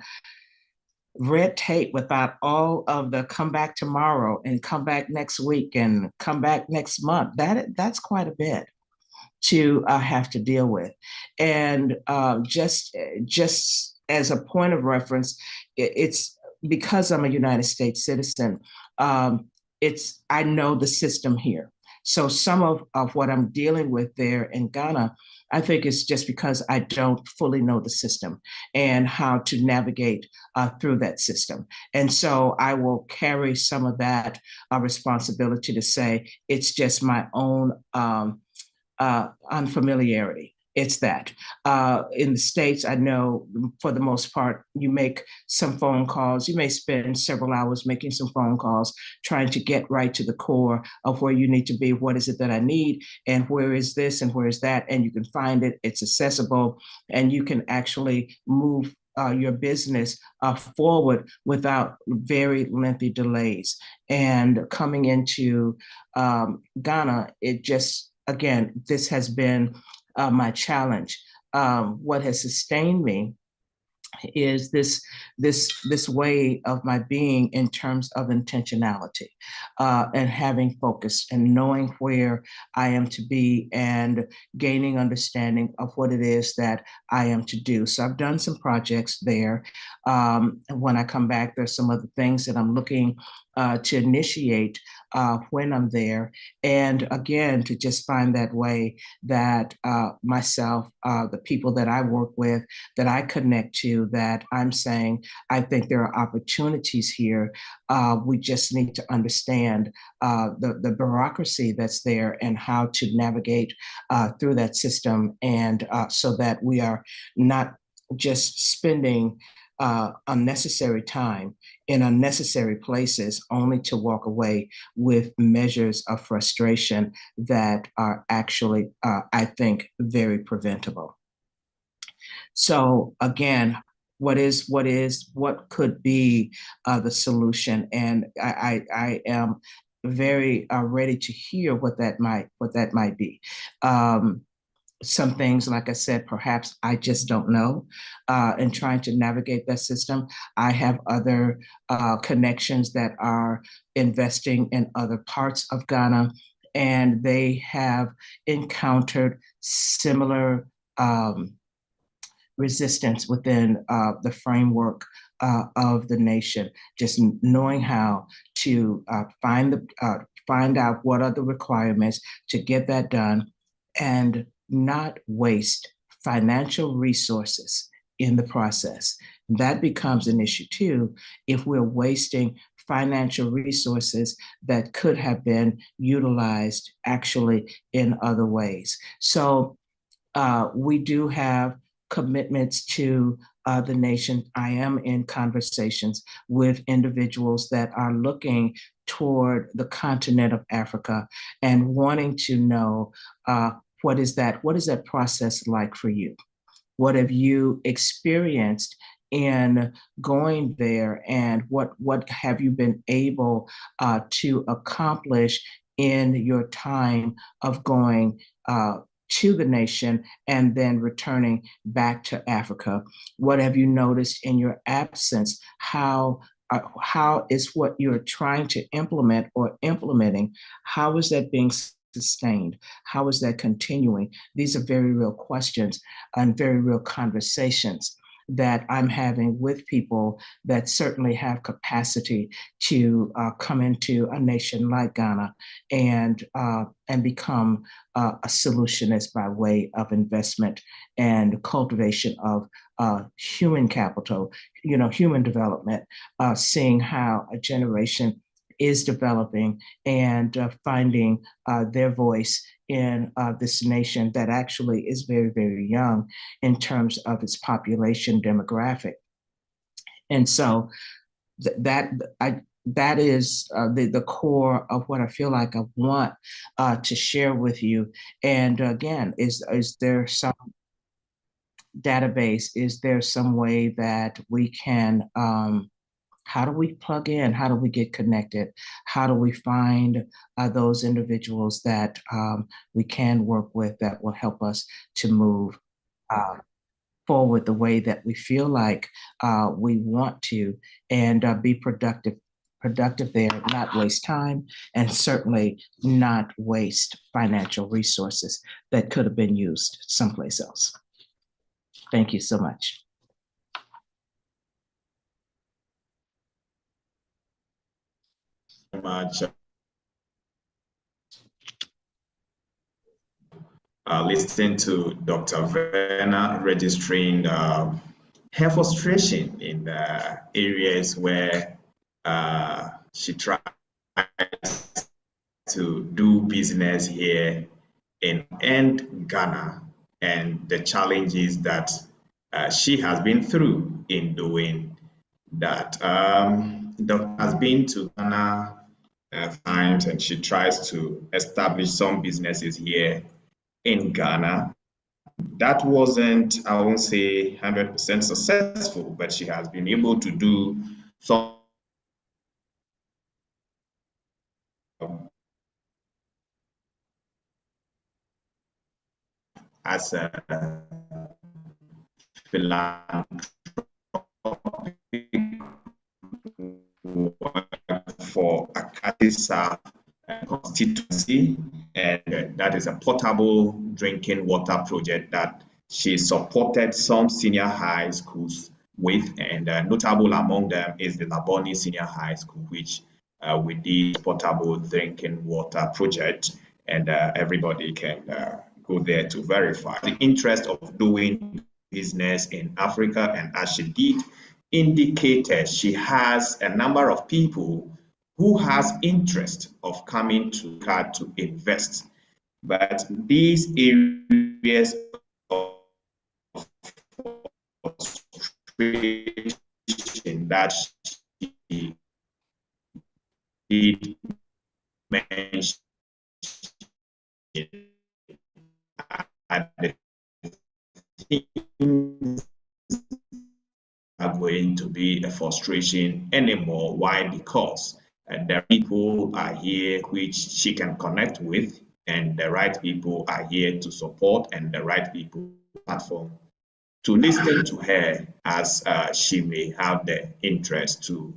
red tape, without all of the come back tomorrow and come back next week and come back next month? That's quite a bit to have to deal with. And just as a point of reference, it's because I'm a United States citizen. I know the system here. So some of what I'm dealing with there in Ghana, I think it's just because I don't fully know the system and how to navigate through that system. And so I will carry some of that responsibility to say it's just my own unfamiliarity. It's that. In the States, I know for the most part, you make some phone calls. You may spend several hours making some phone calls, trying to get right to the core of where you need to be. What is it that I need? And where is this? And where is that? And you can find it. It's accessible. And you can actually move your business forward without very lengthy delays. And coming into Ghana, it just, again, this has been my challenge. What has sustained me is this way of my being in terms of intentionality, and having focus and knowing where I am to be and gaining understanding of what it is that I am to do. So I've done some projects there. And when I come back, there's some other things that I'm looking to initiate when I'm there. And again, to just find that way that myself, the people that I work with, that I connect to, that I'm saying, I think there are opportunities here. We just need to understand the bureaucracy that's there and how to navigate through that system, and so that we are not just spending unnecessary time in unnecessary places only to walk away with measures of frustration that are actually, I think, very preventable. So again, what could be the solution? And I am very ready to hear what that might be. Some things, like I said, perhaps I just don't know. And trying to navigate that system, I have other connections that are investing in other parts of Ghana, and they have encountered similar resistance within the framework of the nation. Just knowing how to find out what are the requirements to get that done, and not waste financial resources in the process. That becomes an issue too, if we're wasting financial resources that could have been utilized actually in other ways. So we do have commitments to the nation. I am in conversations with individuals that are looking toward the continent of Africa and wanting to know what is that process like for you? What have you experienced in going there, and what have you been able to accomplish in your time of going to the nation and then returning back to Africa? What have you noticed in your absence? How is what you're trying to implement or implementing, how is that being sustained? How is that continuing? These are very real questions and very real conversations that I'm having with people that certainly have capacity to come into a nation like Ghana and become a solutionist by way of investment and cultivation of human capital, human development, seeing how a generation is developing and finding their voice in this nation that actually is very, very young in terms of its population demographic. And so that is the core of what I feel like I want to share with you. And again, is there some database? Is there some way that we can how do we plug in? How do we get connected? How do we find those individuals that we can work with that will help us to move forward the way that we feel like we want to, and be productive there, not waste time, and certainly not waste financial resources that could have been used someplace else. Thank you so much. Much listening to Dr. Verna registering her frustration in the areas where she tries to do business here in Ghana and the challenges that she has been through in doing that. Dr. has been to Ghana times, and she tries to establish some businesses here in Ghana. That wasn't, I won't say 100% successful, but she has been able to do some as a philanthropic for Akatisa constituency, and that is a potable drinking water project that she supported some senior high schools with, and notable among them is the Laboni Senior High School, which we did potable drinking water project, and everybody can go there to verify the interest of doing business in Africa. And as she did indicated, she has a number of people who has interest of coming to her to invest. But these areas of frustration that she did mention are the things are going to be a frustration anymore. Why? Because the people are here which she can connect with, and the right people are here to support, and the right people platform to listen to her as she may have the interest to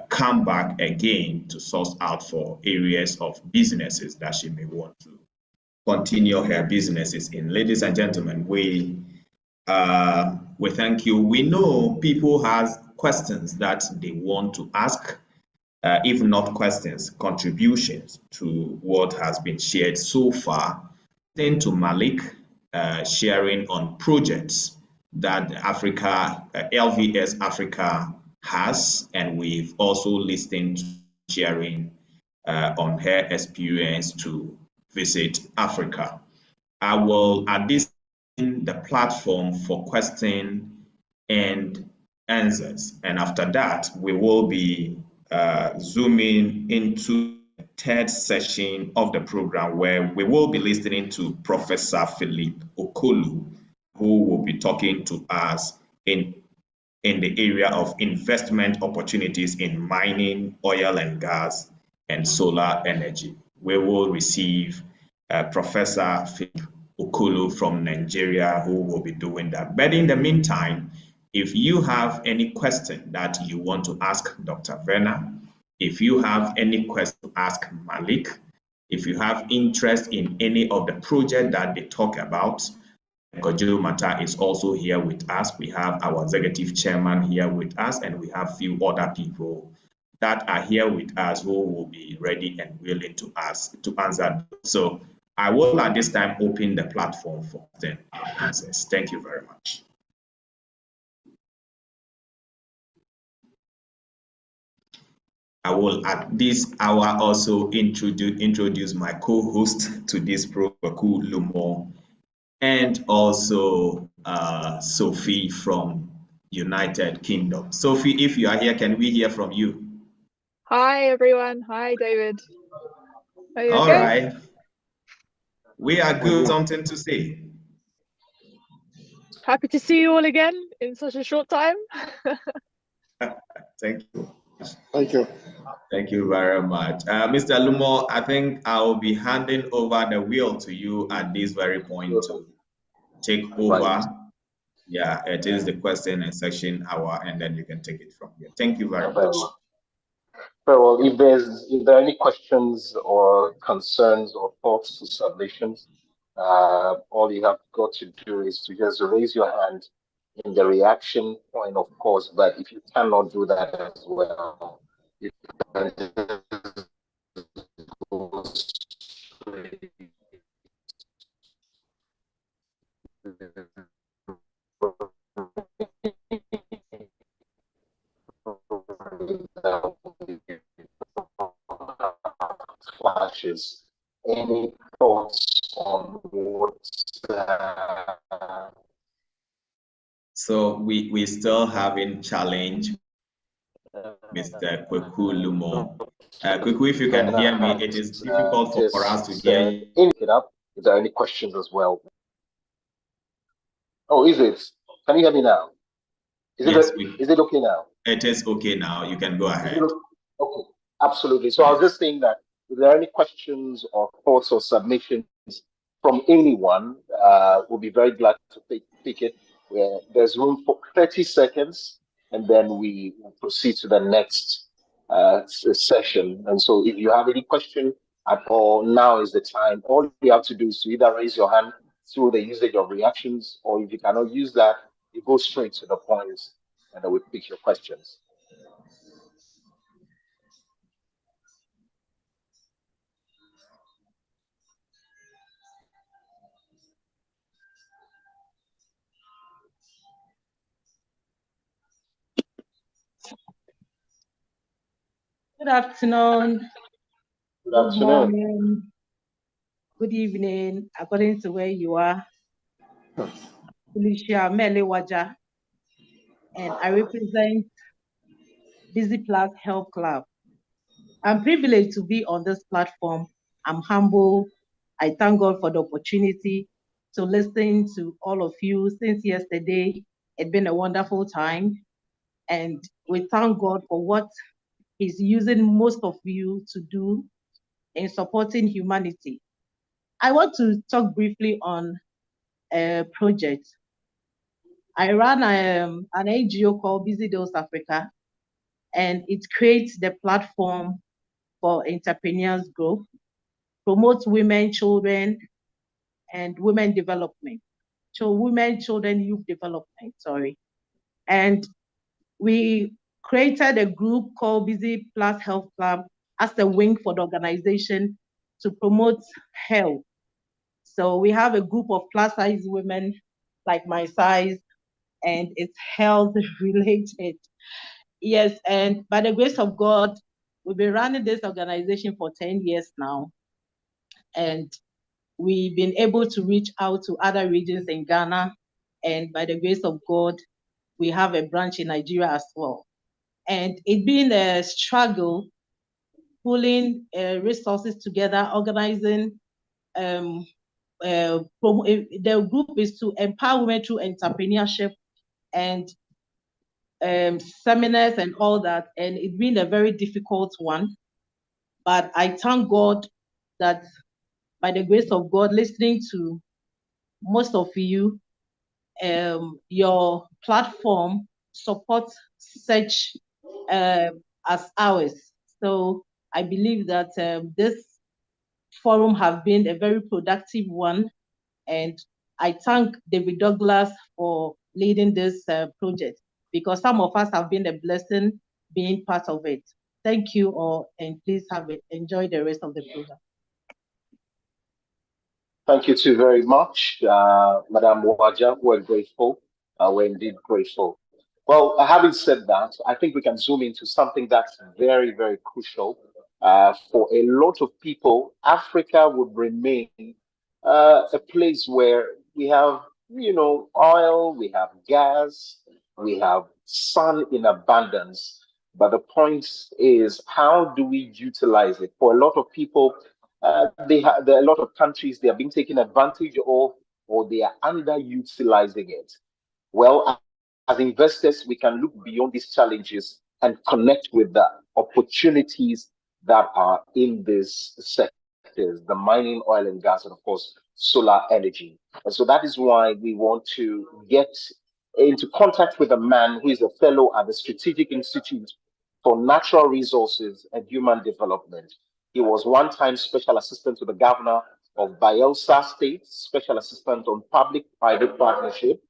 come back again to source out for areas of businesses that she may want to continue her businesses in. Ladies and gentlemen, we thank you. We know people have questions that they want to ask, if not questions, contributions to what has been shared so far. Then to Malik, sharing on projects that Africa, LVS Africa has, and we've also listened to sharing on her experience to visit Africa. I will, at this the platform for question and answers. And after that, we will be zooming into the third session of the program, where we will be listening to Professor Philip Okolu, who will be talking to us in the area of investment opportunities in mining, oil and gas, and solar energy. We will receive Professor Philip Okolo from Nigeria, who will be doing that. But in the meantime, if you have any question that you want to ask Dr. Werner, if you have any question to ask Malik, if you have interest in any of the projects that they talk about, Kojo Mata is also here with us. We have our executive chairman here with us, and we have few other people that are here with us who will be ready and willing to answer. So I will at this time open the platform for questions and answers. Thank you very much. I will at this hour also introduce my co-host to this program, Lumo, and also Sophie from United Kingdom. Sophie, if you are here, can we hear from you? Hi, everyone. Hi, David. Are you All okay? right. We are good. Something to say? Happy to see you all again in such a short time. Thank you. Thank you. Thank you very much. Mr. Lumo, I think I'll be handing over the wheel to you at this very point to take over. Right. Yeah, it is the question and section hour, and then you can take it from here. Thank you very much. Very well. If there are any questions or concerns or thoughts or submissions, all you have got to do is to just raise your hand in the reaction point, of course. But if you cannot do that as well, you can go straight flashes. Any thoughts on what So we still having challenge, Mr. Kweku Lumo. Kweku, if you can hear me, it is difficult for us to hear you. It up. Is there any questions as well? Oh, is it? Can you hear me now? Yes, is it okay now? It is okay now. You can go ahead. Okay, absolutely. So I was just saying that if there are any questions or thoughts or submissions from anyone, we'll be very glad to pick it. There's room for 30 seconds, and then we will proceed to the next session. And so if you have any question at all, now is the time. All you have to do is to either raise your hand through the usage of reactions, or if you cannot use that, you go straight to the points, and then we pick your questions. Good afternoon. Good afternoon. Morning. Good evening, according to where you are. Felicia Melewaja, and I represent Busy Plus Health Club. I'm privileged to be on this platform. I'm humble. I thank God for the opportunity to listen to all of you since yesterday. It's been a wonderful time, and we thank God for what He's using most of you to do in supporting humanity. I want to talk briefly on a project. I run an NGO called Busy Dose Africa, and it creates the platform for entrepreneurs growth, promotes women, children, and women development. So women, children, youth development, sorry. And we created a group called Busy Plus Health Club as a wing for the organization to promote health. So we have a group of plus size women like my size, and it's health related. Yes, and by the grace of God, we've been running this organization for 10 years now. And we've been able to reach out to other regions in Ghana. And by the grace of God, we have a branch in Nigeria as well. And it's been a struggle pulling resources together, organizing. The group is to empower women through entrepreneurship and seminars and all that. And it's been a very difficult one. But I thank God that by the grace of God, listening to most of you, your platform supports such as ours. So I believe that this forum has been a very productive one. And I thank David Douglas for leading this project, because some of us have been a blessing being part of it. Thank you all, and please enjoy the rest of the program. Thank you too very much, Madam Waja. We're grateful. We're indeed grateful. Well, having said that, I think we can zoom into something that's very, very crucial. For a lot of people, Africa would remain a place where we have, oil, we have gas, we have sun in abundance. But the point is, how do we utilize it? For a lot of people, there are a lot of countries they are being taken advantage of, or they are underutilizing it. Well, as investors, we can look beyond these challenges and connect with the opportunities that are in these sectors, the mining, oil and gas, and of course, solar energy. And so that is why we want to get into contact with a man who is a fellow at the Strategic Institute for Natural Resources and Human Development. He was one-time special assistant to the governor of Bayelsa State, special assistant on public-private partnership.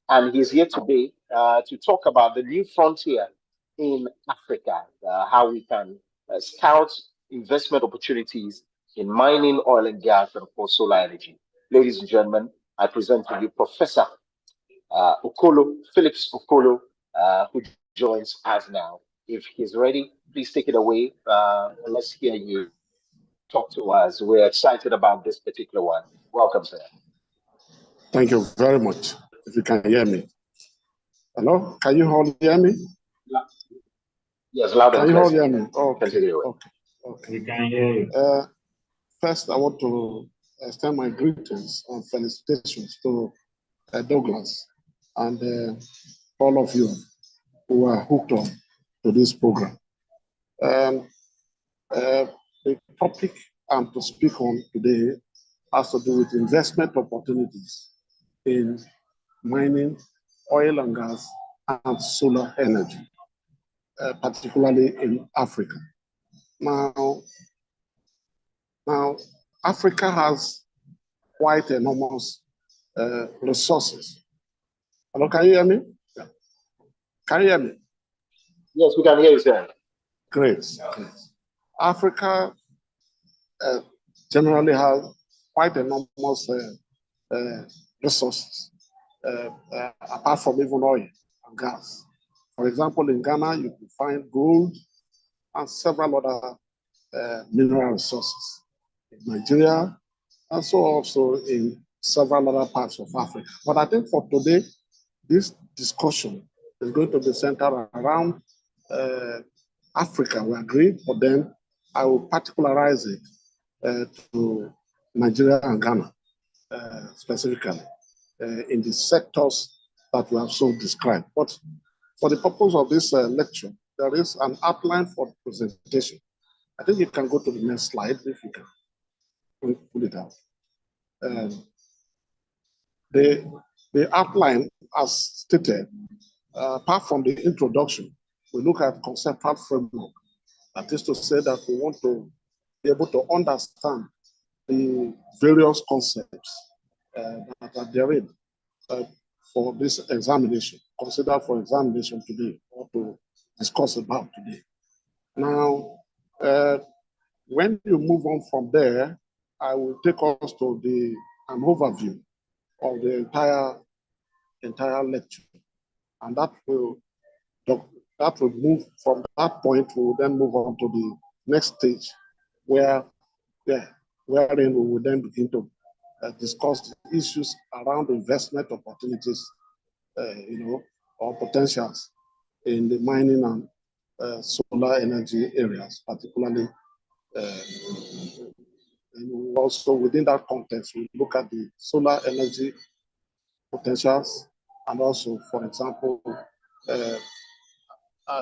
And he's here today to talk about the new frontier in Africa, how we can scout investment opportunities in mining, oil and gas, and of course, solar energy. Ladies and gentlemen, I present to you Professor Phillips Okolo, who joins us now. If he's ready, please take it away. Let's hear you talk to us. We're excited about this particular one. Welcome, sir. Thank you very much. If you can hear me. Hello, can you all hear me? Yes, loud and clear. Can you all hear me? Okay. We can hear you. First, I want to extend my greetings and felicitations to Douglas and all of you who are hooked on to this program. The topic I'm to speak on today has to do with investment opportunities in mining, oil and gas, and solar energy, particularly in Africa. Now, Africa has quite enormous resources. Hello, can you hear me? Yeah. Can you hear me? Yes, we can hear you, sir. Great. Africa generally has quite enormous resources, apart from even oil and gas. For example, in Ghana, you can find gold and several other mineral resources. In Nigeria, and so also in several other parts of Africa. But I think for today, this discussion is going to be centered around Africa, we agree, but then I will particularize it to Nigeria and Ghana specifically in the sectors that we have so described. But for the purpose of this lecture, there is an outline for the presentation. I think you can go to the next slide if you can pull it out. The outline, as stated, apart from the introduction, we look at conceptual framework. That is to say that we want to be able to understand the various concepts that are therein for this examination, considered for examination today, or to discuss about today. Now, when you move on from there, I will take us to an overview of the entire lecture, and that will move from that point. We will then move on to the next stage, wherein we will then begin to discuss the issues around investment opportunities, or potentials in the mining and solar energy areas, particularly. And also within that context, we look at the solar energy potentials, and also, for example,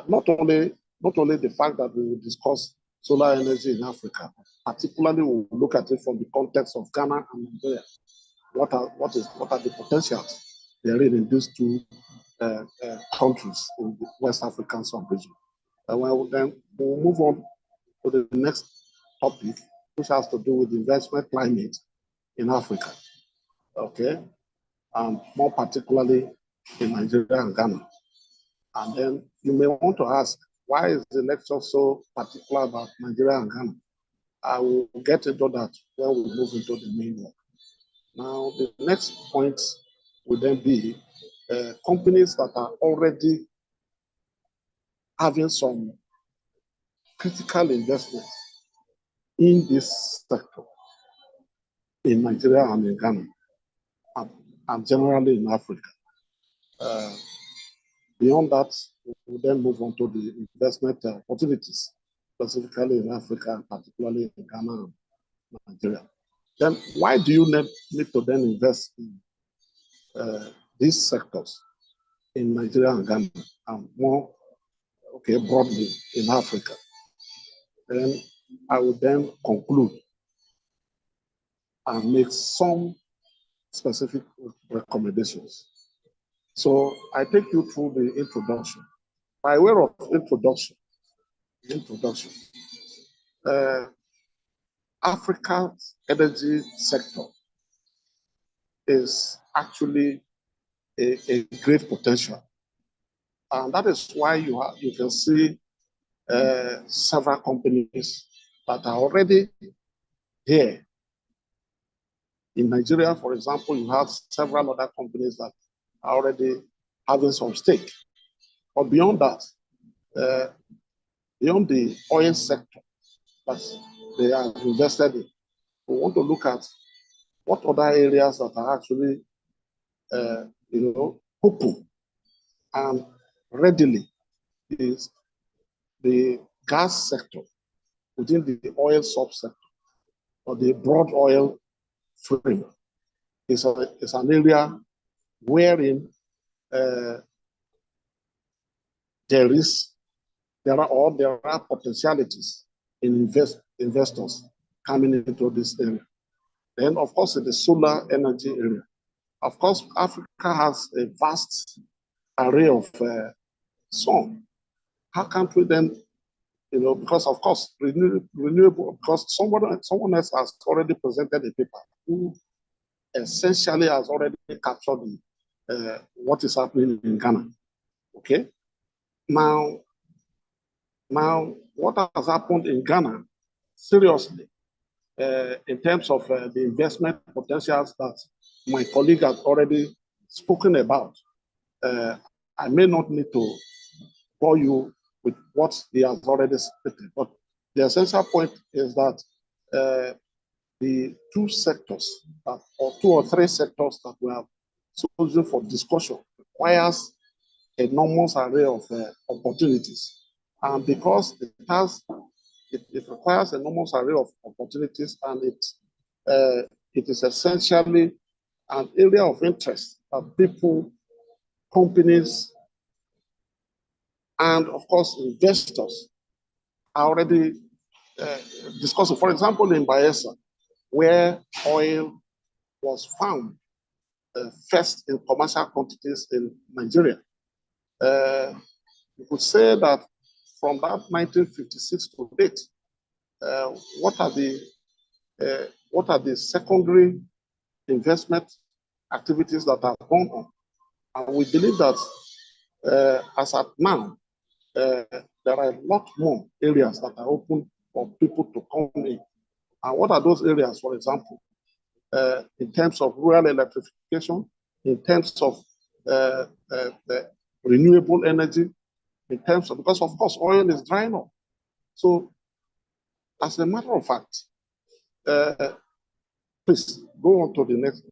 not only the fact that we will discuss solar energy in Africa, particularly we will look at it from the context of Ghana and Nigeria. What are the potentials there in these two countries in the West African sub-region? Then we'll move on to the next topic, which has to do with investment climate in Africa. Okay, and more particularly in Nigeria and Ghana. And then you may want to ask, why is the lecture so particular about Nigeria and Ghana? I will get into that when we move into the main work. Now, the next point will then be companies that are already having some critical investments in this sector in Nigeria and in Ghana, and generally in Africa. Beyond that, we will then move on to the investment opportunities, specifically in Africa, particularly in Ghana and Nigeria. Then why do you need to then invest in these sectors in Nigeria and Ghana, and more broadly in Africa? Then I will then conclude and make some specific recommendations. So I take you through the introduction. By way of introduction, Africa's energy sector is actually a great potential. And that is why you can see several companies that are already here. In Nigeria, for example, you have several other companies that are already having some stake. But beyond that, beyond the oil sector that they are invested in, we want to look at what other areas that are actually, open and readily is the gas sector within the oil subsector or the broad oil frame is an area wherein there are potentialities in investors coming into this area. Then, of course, in the solar energy area, of course, Africa has a vast array of sun. How can't we then, because of course, renewable, because someone else has already presented a paper who essentially has already captured what is happening in Ghana. Okay. Now, what has happened in Ghana, seriously, in terms of the investment potentials that my colleague has already spoken about, I may not need to bore you with what he has already stated, but the essential point is that the two sectors, or two or three sectors that we have chosen for discussion requires enormous array of opportunities. And because it requires enormous array of opportunities, and it is essentially an area of interest that people, companies, and of course investors are already discussing. For example, in Bayelsa, where oil was found first in commercial quantities in Nigeria, you could say that from that 1956 to date, what are the secondary investment activities that are going on? And we believe that as at now, there are a lot more areas that are open for people to come in. And what are those areas, for example, in terms of rural electrification, in terms of renewable energy, in terms of, because of course oil is drying up. So as a matter of fact, please go on to the next,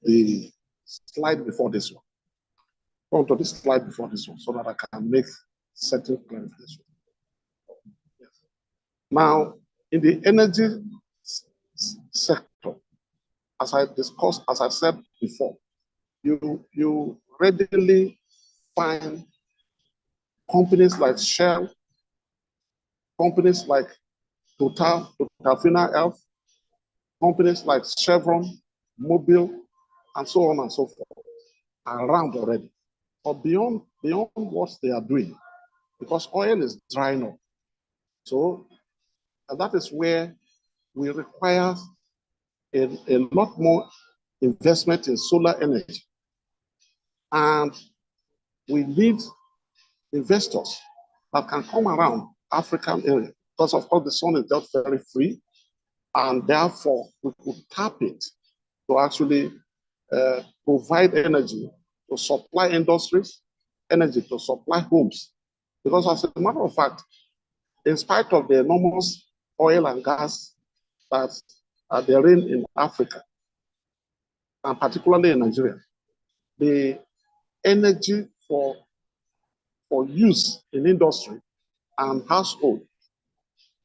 the slide before this one. Go on to the slide before this one so that I can make certain clarification. Yes. Now, in the energy sector, as I discussed, as I said before, you readily find companies like Shell, companies like Total Health, companies like Chevron, Mobil, and so on and so forth are around already. But beyond what they are doing, because oil is drying up. So, and that is where we require a lot more investment in solar energy. And we need investors that can come around African area, because of course the sun is just very free, and therefore we could tap it to actually provide energy to supply industries, energy to supply homes. Because as a matter of fact, in spite of the enormous oil and gas that are there in Africa, and particularly in Nigeria, the energy for use in industry and household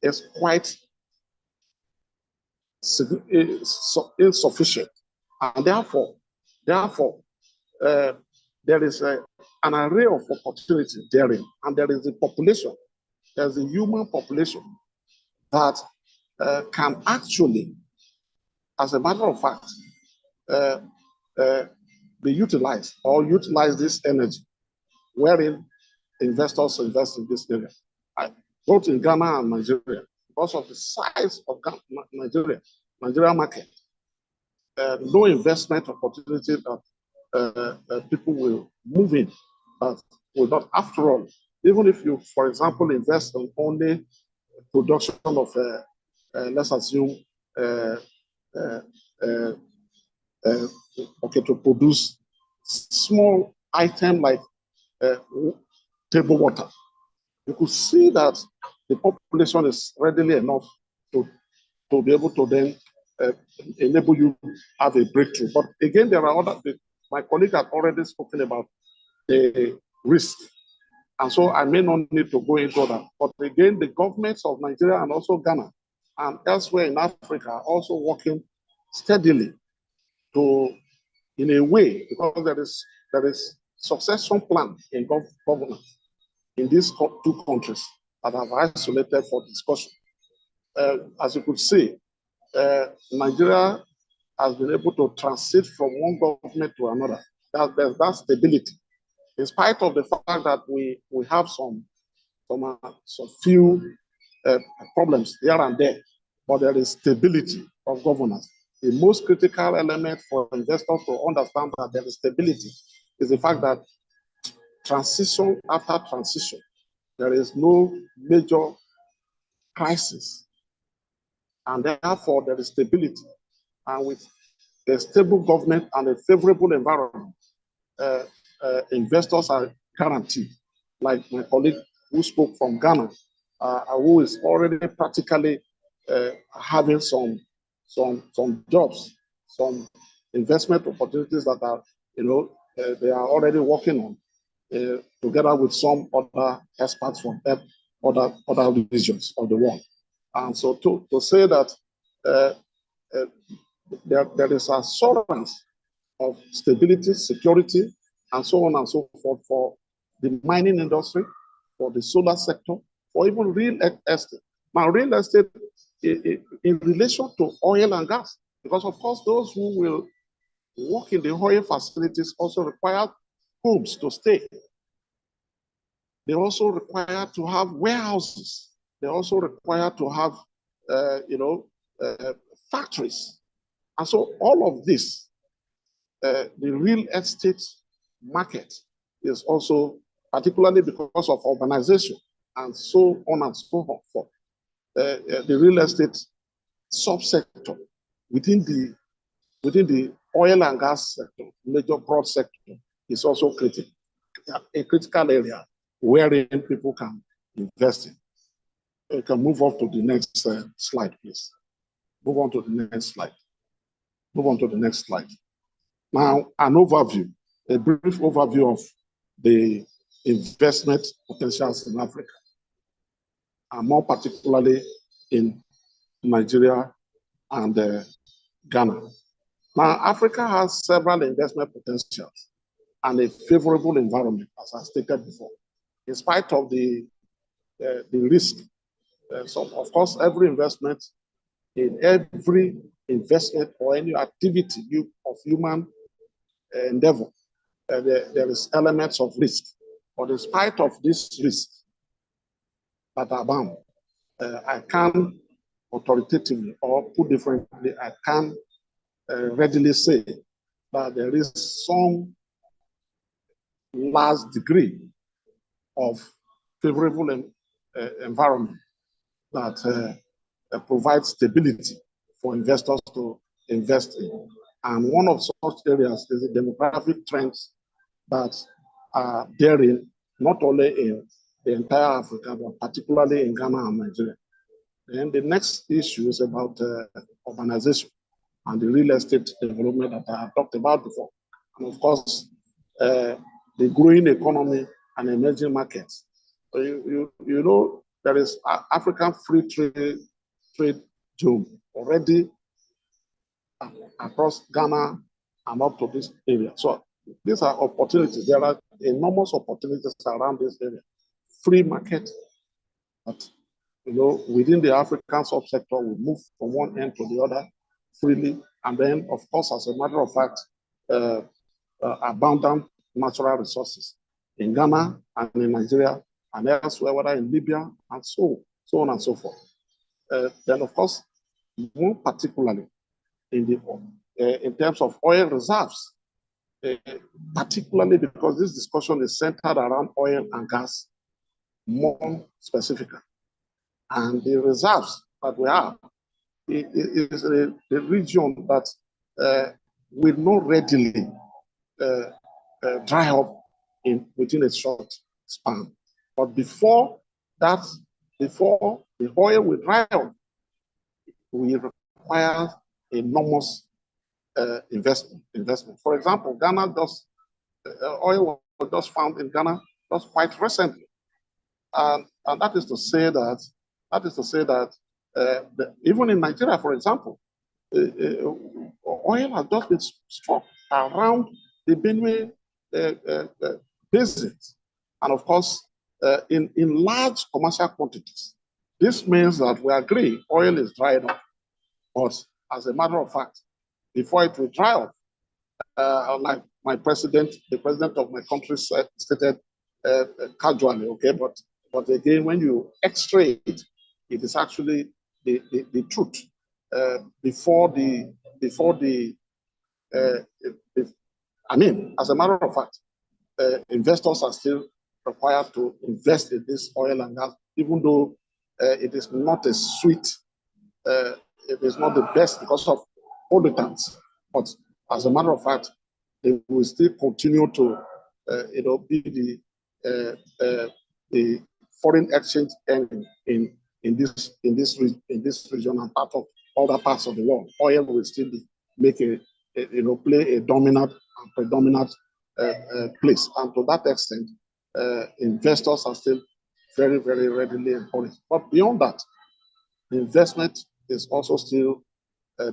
is quite insufficient. And therefore, there is an array of opportunity therein, and there is a population, there's a human population that can actually, as a matter of fact, be utilized or utilize this energy, wherein investors invest in this area, both in Ghana and Nigeria, because of the size of Nigeria market. No investment opportunity that people will move in, but will not. After all, even if you, for example, invest in only production of, let's assume, okay, to produce small item like table water, you could see that the population is readily enough to be able to then enable you have a breakthrough. But again, there are other, my colleague had already spoken about the risk. And so I may not need to go into that. But again, the governments of Nigeria and also Ghana and elsewhere in Africa are also working steadily to, in a way, because there is succession plan in governance in these two countries that have isolated for discussion. As you could see, Nigeria has been able to transit from one government to another. There's that stability, in spite of the fact that we have some few problems here and there, but there is stability of governance. The most critical element for investors to understand that there is stability is the fact that transition after transition, there is no major crisis, and therefore there is stability. And with a stable government and a favorable environment, investors are guaranteed. Like my colleague who spoke from Ghana, who is already practically having some jobs, some investment opportunities that are, they are already working on, together with some other experts from other regions of the world. And so to say that there is assurance of stability, security, and so on and so forth for the mining industry, for the solar sector, for even real estate. Now, real estate in relation to oil and gas, because of course those who will work in the oil facilities also require homes to stay. They also require to have warehouses. They also require to have, factories. And so all of this, the real estate market is also, particularly because of urbanization and so on and so forth, the real estate subsector within the oil and gas sector, major broad sector, is also critical, a critical area wherein people can invest in. You can move on to the next slide, please. Move on to the next slide. Move on to the next slide. Now, an overview, a brief overview of the investment potentials in Africa, and more particularly in Nigeria and Ghana. Now, Africa has several investment potentials and a favorable environment, as I stated before, in spite of the risk. So, of course, every investment or any activity of human endeavor, there is elements of risk. But in spite of this risk that are bound, I can authoritatively, or put differently, I can readily say that there is some large degree of favorable environment that provides stability for investors to invest in. And one of such areas is the demographic trends that are therein, not only in the entire Africa, but particularly in Ghana and Nigeria. And the next issue is about urbanization and the real estate development that I have talked about before. And of course, the growing economy and emerging markets. So you know, there is African free trade zone already across Ghana and up to this area. So these are opportunities. There are enormous opportunities around this area. Free market, but within the African subsector, we move from one end to the other freely. And then, of course, as a matter of fact, abundant natural resources in Ghana and in Nigeria and elsewhere, whether in Libya and so on and so forth. Then, of course, more particularly in terms of oil reserves, particularly because this discussion is centered around oil and gas, more specifically. And the reserves that we have is a region that will not readily dry up within a short span. But before the oil will dry up, we require enormous investment. For example, Ghana just oil was just found in Ghana just quite recently, and that is to say that even in Nigeria, for example, oil has just been struck around the Benue basin, and of course, in large commercial quantities. This means that we agree oil is dried up, but as a matter of fact, before it will dry up, like the president of my country stated casually, okay, but again, when you extract it, it is actually the truth. I mean, as a matter of fact, investors are still required to invest in this oil and gas, even though it is not a sweet, it is not the best because of pollutants. But as a matter of fact, they will still continue to, be the foreign exchange engine in this region and part of other parts of the world. Oil will still play a dominant and predominant place, and to that extent, investors are still very, very readily encouraged. But beyond that, the investment is also still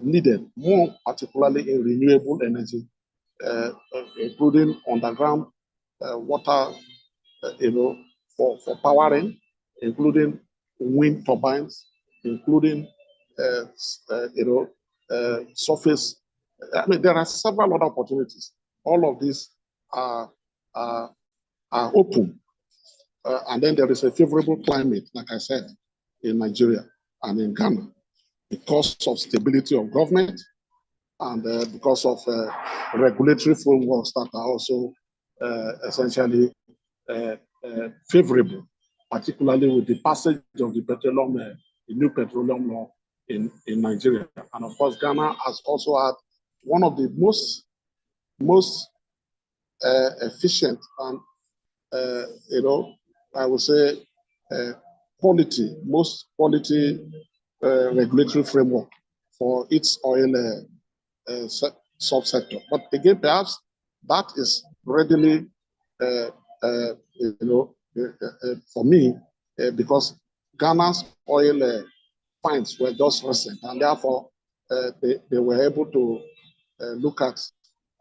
needed, more particularly in renewable energy, including underground water, for powering, including wind turbines, including surface. I mean, there are several other opportunities. All of these are open, and then there is a favorable climate, like I said, in Nigeria and in Ghana, because of stability of government and because of regulatory frameworks that are also essentially favorable, particularly with the passage of the new petroleum law in Nigeria. And of course, Ghana has also had one of the most efficient and I would say most quality regulatory framework for its oil subsector. But again, perhaps that is readily, for me, because Ghana's oil finds were just recent, and therefore they were able to look at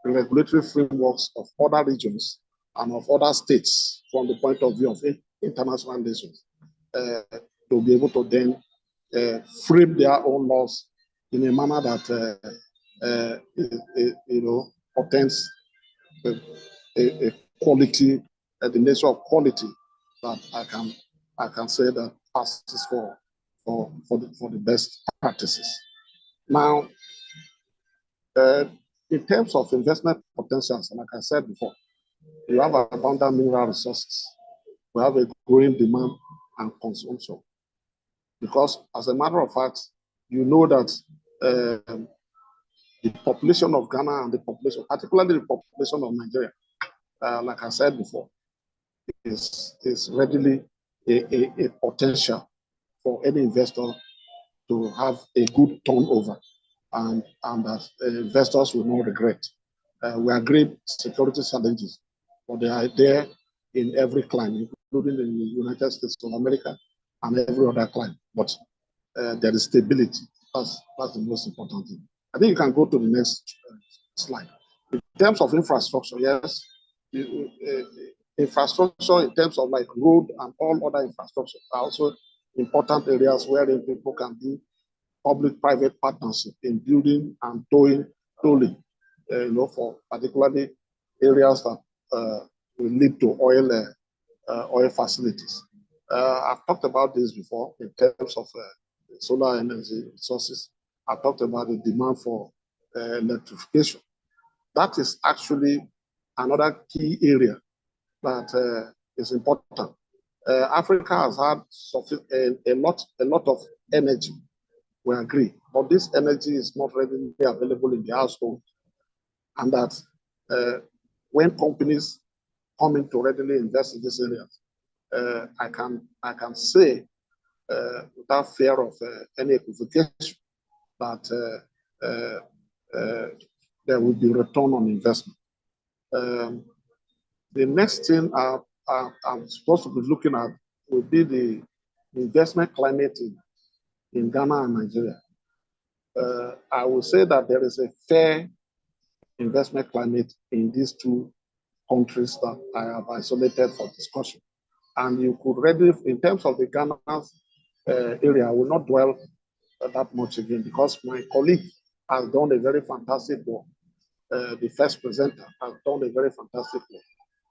the regulatory frameworks of other regions and of other states from the point of view of international relations, to be able to then frame their own laws in a manner that obtains a quality, the nature of quality that I can say that passes for the best practices. Now, in terms of investment potentials, like I said before, you have abundant mineral resources. We have a growing demand and consumption. Because as a matter of fact, you know that the population of Ghana and the population, particularly the population of Nigeria, like I said before, is readily a potential for any investor to have a good turnover, and that investors will not regret. We agree security challenges, but they are there in every climate, including in the United States of America and every other climate. But there is stability. That's the most important thing. I think you can go to the next slide. In terms of infrastructure, yes, infrastructure in terms of like road and all other infrastructure are also important areas where people can do public-private partnership in building and tolling, for particularly areas that will lead to oil facilities. I've talked about this before in terms of solar energy resources. I talked about the demand for electrification. That is actually another key area that is important. Africa has had a lot of energy, we agree, but this energy is not readily available in the household, and that when companies come in to readily invest in this area, I can say without fear of any equivocation that there will be return on investment. The next thing I'm supposed to be looking at will be the investment climate in Ghana and Nigeria. I will say that there is a fair investment climate in these two countries that I have isolated for discussion. And you could readily, in terms of the Ghana's area, I will not dwell that much again because my colleague has done a very fantastic work. The first presenter has done a very fantastic work.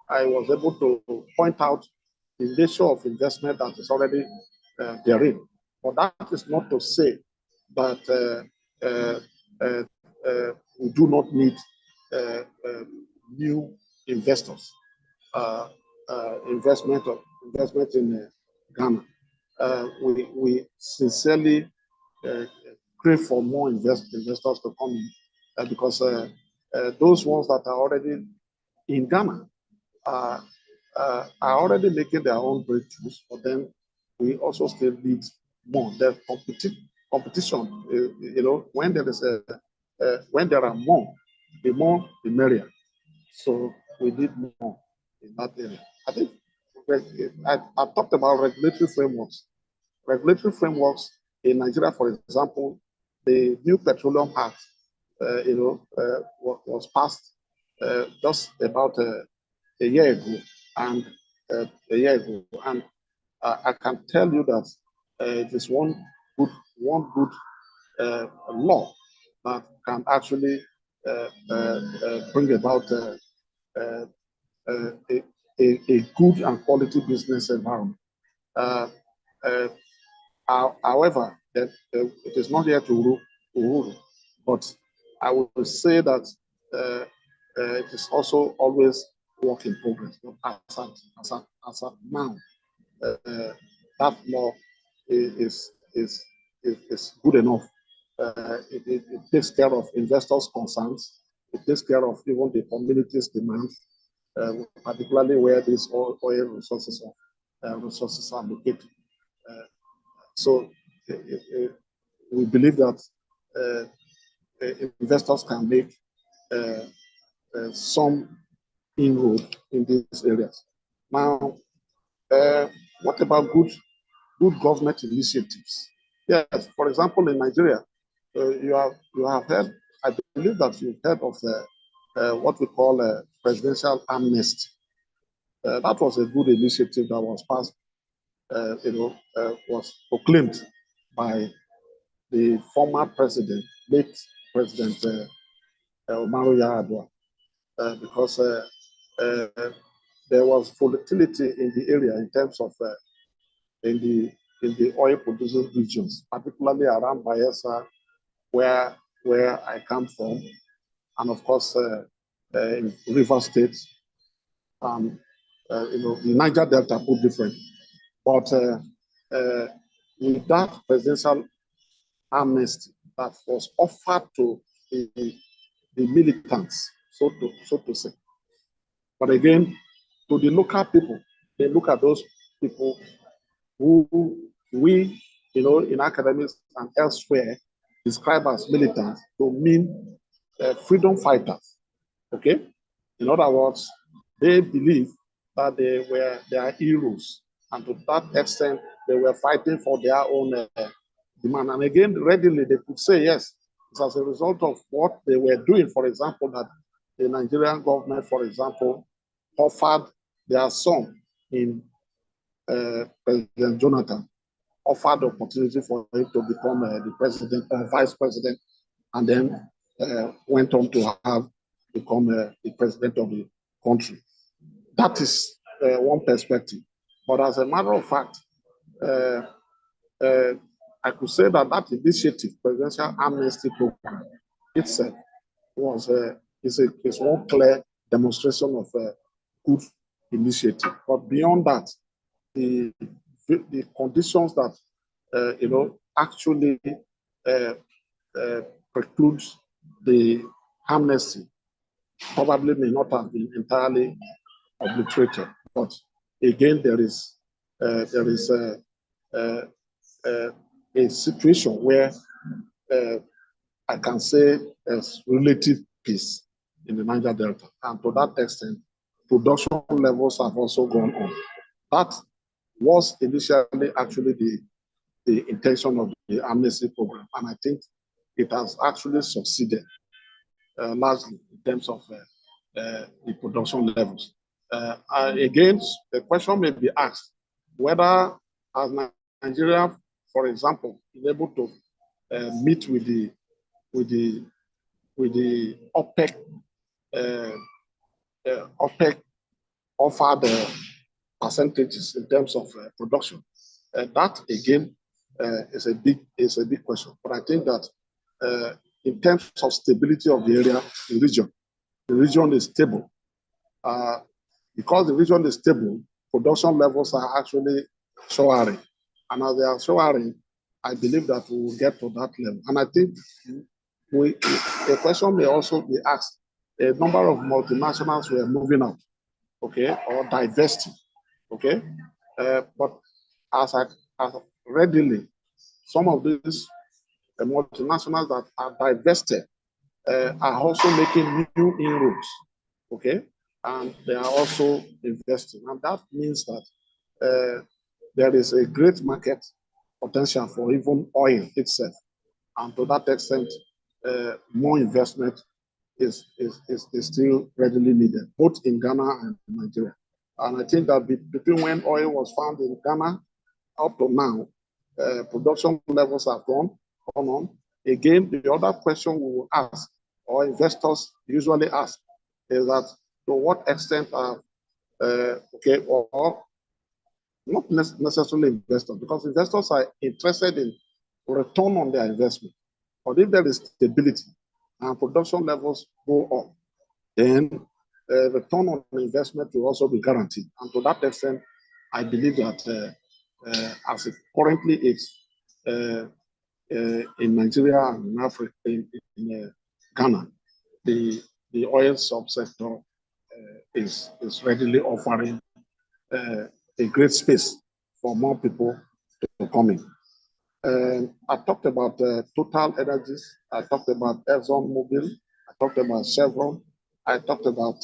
I was able to point out the nature of investment that is already therein. But that is not to say that we do not need new investors, investment in Ghana. We sincerely crave for more investors to come in because those ones that are already in Ghana are already making their own breakthroughs, but then we also still need more. The competition, when there is when there are more, the merrier. So we need more in that area. I think I talked about regulatory frameworks. Regulatory frameworks in Nigeria, for example, the new Petroleum Act, was passed just about a year ago, and I can tell you that it is one good law that can actually bring about a good and quality business environment. However, it is not here to rule, but I would say that it is also always work in progress. As of now, that law is good enough. It takes care of investors' concerns. It takes care of even the community's demands, particularly where these oil resources are located. So we believe that investors can make some inroad in these areas. Now, what about good government initiatives? Yes, for example, in Nigeria, you have heard. I believe that you've heard of what we call a presidential amnesty. That was a good initiative that was passed. Was proclaimed by the former president, late President Umaru Yar'Adua, because there was volatility in the area in terms of in the oil producing regions, particularly around Bayelsa, where I come from, and of course in River State, the Niger Delta put different. But with that presidential amnesty that was offered to the militants, so to say. But again, to the local people, they look at those people who we, in academics and elsewhere, describe as militants to mean freedom fighters. Okay? In other words, they believe that they are heroes, and to that extent, they were fighting for their own demand. And again, readily they could say, yes, it's as a result of what they were doing. For example, that the Nigerian government, for example, offered their son in President Jonathan, offered the opportunity for him to become the president, vice president, and then went on to have become the president of the country. That is one perspective. But as a matter of fact, I could say that initiative, presidential amnesty program, itself is one clear demonstration of a good initiative. But beyond that, the conditions that actually precludes the amnesty probably may not have been entirely obliterated. But again, there is a situation where I can say there's relative peace in the Niger Delta. And to that extent, production levels have also gone on. That was initially actually the intention of the amnesty program. And I think it has actually succeeded largely in terms of the production levels. Again, the question may be asked whether as Nigeria, for example, is able to meet with the OPEC OPEC offered percentages in terms of production. That again is a big question. But I think that in terms of stability of the area, the region is stable. Because the region is stable, production levels are actually soaring. And as they are soaring, I believe that we will get to that level. And I think the question may also be asked, a number of multinationals were moving out, okay, or divesting, okay? But as readily, some of these multinationals that are divested are also making new inroads, okay? And they are also investing. And that means that there is a great market potential for even oil itself. And to that extent, more investment is still readily needed, both in Ghana and Nigeria. And I think that between when oil was found in Ghana up to now, production levels have gone on. Again, the other question we will ask, or investors usually ask, is that to what extent are, or not necessarily investors, because investors are interested in return on their investment. But if there is stability and production levels go up, then return on investment will also be guaranteed. And to that extent, I believe that as it currently is in Nigeria and in Africa, in Ghana, the oil subsector is readily offering a great space for more people to come in. I talked about Total Energies. I talked about ExxonMobil. I talked about Chevron. I talked about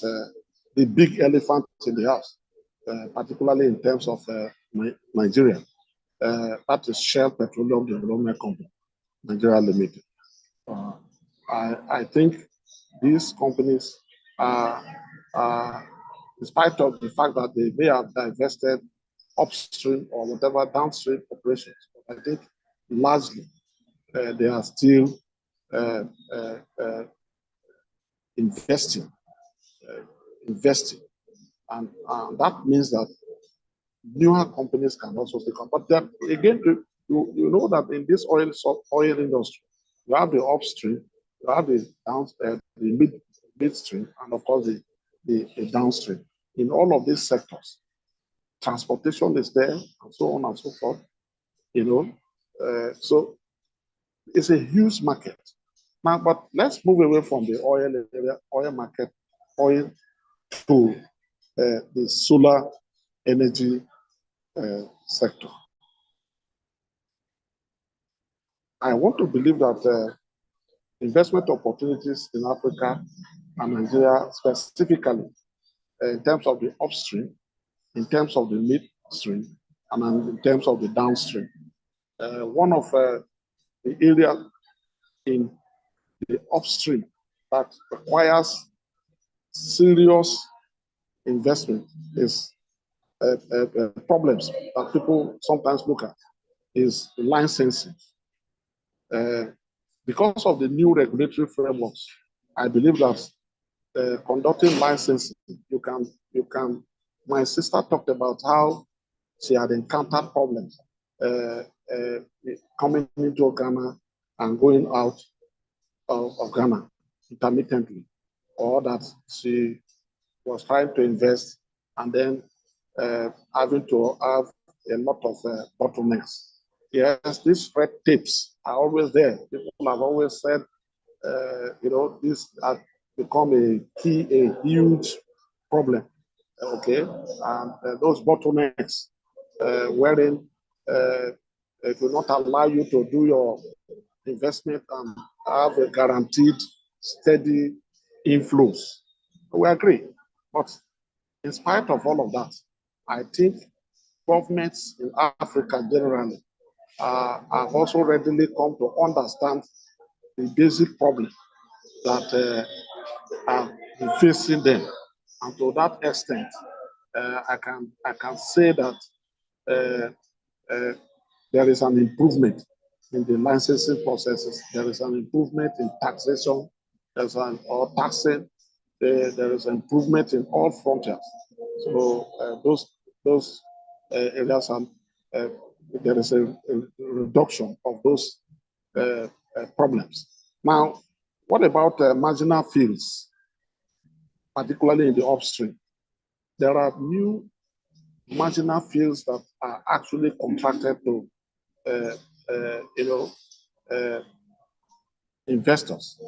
the big elephant in the house, particularly in terms of Nigeria. That is Shell Petroleum Development Company, Nigeria Limited. I think these companies are, in spite of the fact that they may have divested upstream or whatever downstream operations, I think largely they are still investing, and that means that newer companies can also take on. But then again, you know that in this oil industry, you have the upstream, you have the midstream, and of course the downstream. In all of these sectors, transportation is there, and so on and so forth. You know, so it's a huge market. Now, but let's move away from the oil market, oil to the solar energy sector. I want to believe that investment opportunities in Africa and Nigeria specifically, in terms of the upstream, in terms of the midstream, and in terms of the downstream. One of the areas in the upstream that requires serious investment is problems that people sometimes look at is licensing. Because of the new regulatory frameworks, I believe that conducting licensing, you can. My sister talked about how she had encountered problems coming into Ghana and going out of Ghana intermittently, or that she was trying to invest and then having to have a lot of bottlenecks. Yes, these red tapes are always there. People have always said, you know, this has become a huge problem. Okay, and those bottlenecks, wherein it will not allow you to do your investment have a guaranteed steady inflows. We agree. But in spite of all of that, I think governments in Africa generally have also readily come to understand the basic problem that are facing them. And to that extent, I can say that there is an improvement in the licensing processes. There is an improvement in taxation. There's an or taxing. There is an improvement in all frontiers. So those areas are, there is a reduction of those problems. Now, what about marginal fields, particularly in the upstream? There are new marginal fields that are actually contracted to investors.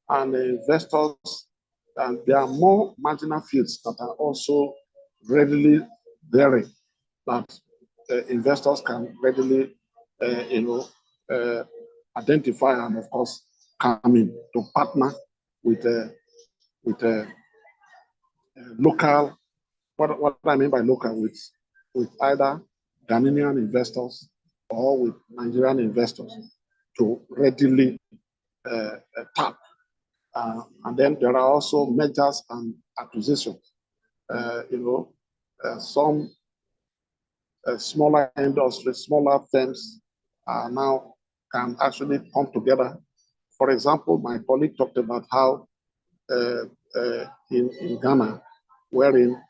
And investors, and there are more marginal fields that are also readily there that investors can readily, identify and of course come in to partner with local. What I mean by local, with either Ghanaian investors or with Nigerian investors to readily tap. And then there are also mergers and acquisitions. Some smaller industries, smaller firms now can actually come together. For example, my colleague talked about how in Ghana, wherein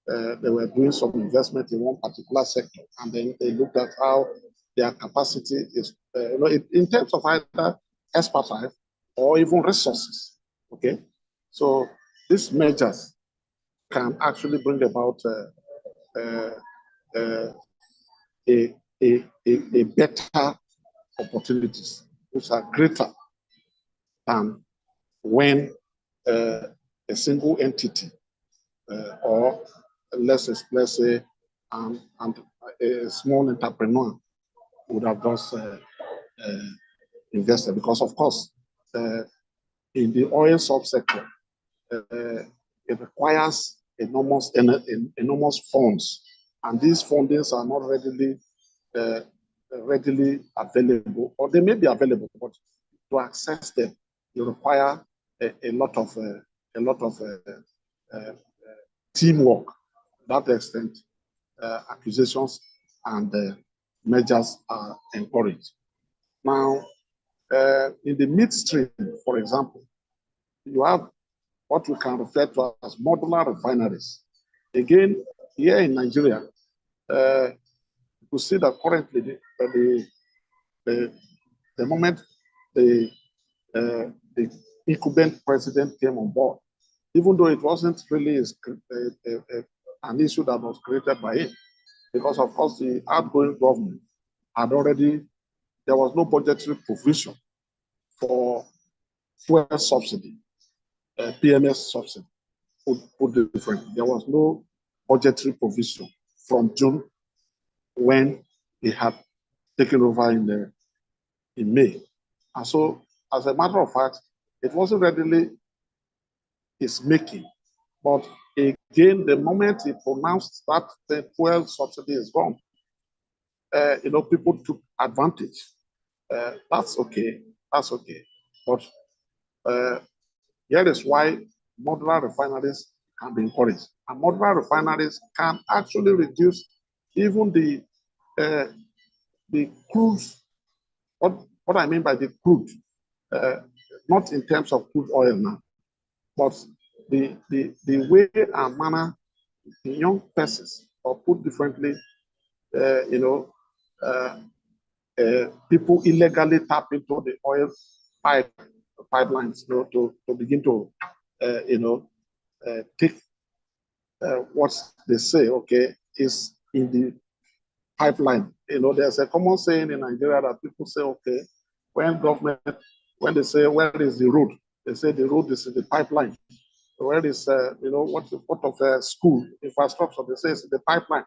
they were doing some investment in one particular sector, and then they looked at how their capacity is, in terms of either expertise or even resources. Okay, so these measures can actually bring about a better opportunities, which are greater than when a single entity or let's say and a small entrepreneur would have just invested, because of course in the oil subsector it requires enormous funds, and these fundings are not readily available, or they may be available, but to access them you require a lot of teamwork. To that extent, acquisitions and measures are encouraged. Now, in the midstream, for example, you have what we can refer to as modular refineries. Again, here in Nigeria, you see that currently the moment the incumbent president came on board, even though it wasn't really an issue that was created by him, because of course the outgoing government had already, there was no budgetary provision for fuel subsidy, PMS subsidy, put differently. There was no budgetary provision from June when he had taken over in May. And so, as a matter of fact, it wasn't readily his making. But again, the moment he pronounced that the fuel subsidy is gone, people took advantage. That's okay. But here is why modular refineries can be encouraged. And modular refineries can actually reduce even the crude. What I mean by the crude, not in terms of crude oil now, but the way and manner the young persons, or put differently, people illegally tap into the oil pipelines, to begin to, take what they say, okay, is in the pipeline. There's a common saying in Nigeria that people say, okay, when they say, where is the road? They say the road is in the pipeline. Where is, what of school infrastructure? They say it's in the pipeline.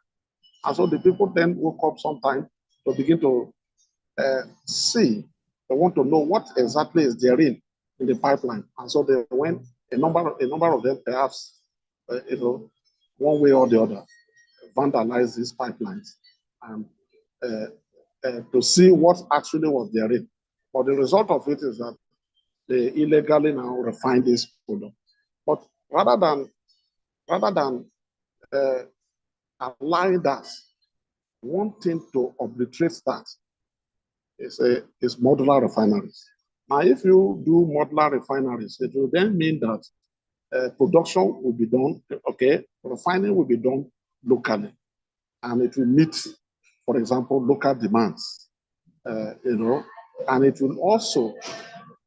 And so the people then woke up sometime to begin to see They want to know what exactly is there in the pipeline. And so they went, a number of them perhaps, one way or the other, vandalize these pipelines and to see what actually was therein. But the result of it is that they illegally now refine this product. But rather than allowing that, wanting to obliterate that is modular refineries. Now, if you do modular refineries, it will then mean that production will be done, okay, refining will be done locally, and it will meet, for example, local demands, and it will also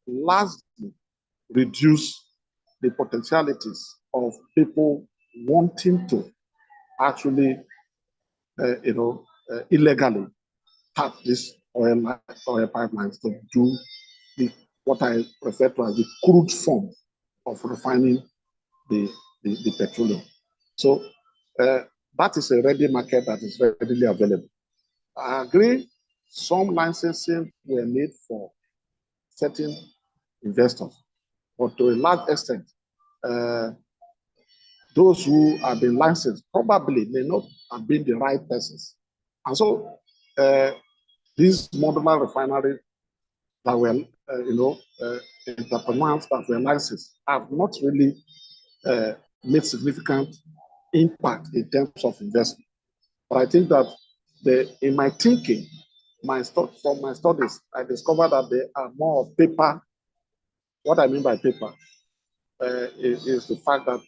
largely reduce the potentialities of people wanting to actually, illegally tap this oil pipelines to do what I refer to as the crude form of refining the petroleum. So that is a ready market that is readily available. I agree some licensing were made for certain investors, but to a large extent, those who have been licensed probably may not have been the right persons. And so these modular refineries that were, entrepreneurs that were licensed have not really made significant impact in terms of investment. But I think that in my thinking, from my studies, I discovered that they are more of paper. What I mean by paper is the fact that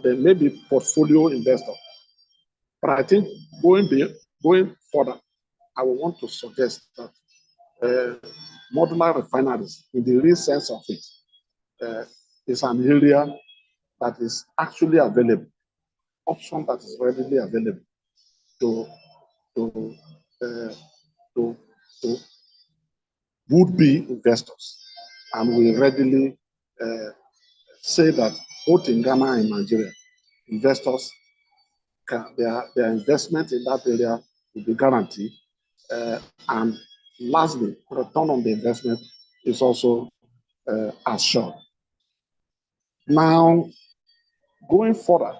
they may be portfolio investors. But I think going further, I would want to suggest that modular refineries, in the real sense of it, is an area that is actually available, option that is readily available to would-be investors. And we readily say that both in Ghana and Nigeria, investors, their investment in that area will be guaranteed. And lastly, return on the investment is also assured. Now, going further,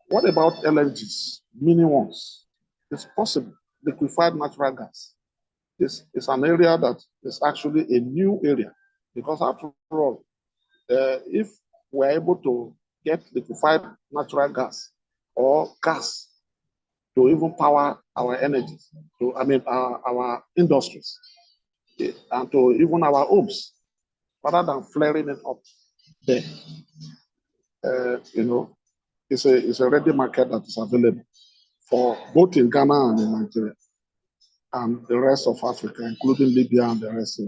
what about LNGs, mini ones? It's possible. Liquefied natural gas is an area that is actually a new area, because after all, if we're able to get liquefied natural gas or gas to even power our energy, our industries, and to even our homes, rather than flaring it up there, it's a ready market that is available for both in Ghana and in Nigeria and the rest of Africa, including Libya and the rest of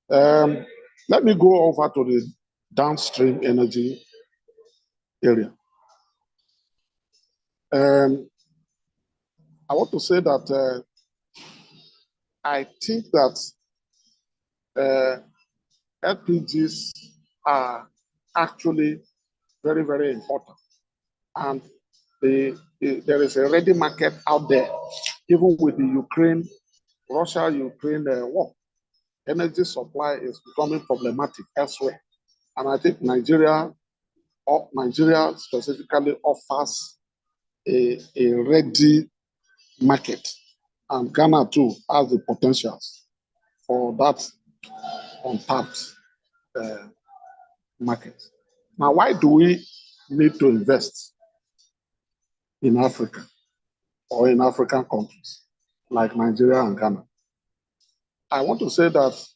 it. Let me go over to the downstream energy area. I want to say that I think that LPGs are actually very, very important. And there is a ready market out there, even with the Russia-Ukraine war. Energy supply is becoming problematic elsewhere. And I think Nigeria specifically offers a ready market. And Ghana too has the potentials for that untapped market. Now, why do we need to invest in Africa or in African countries like Nigeria and Ghana? I want to say that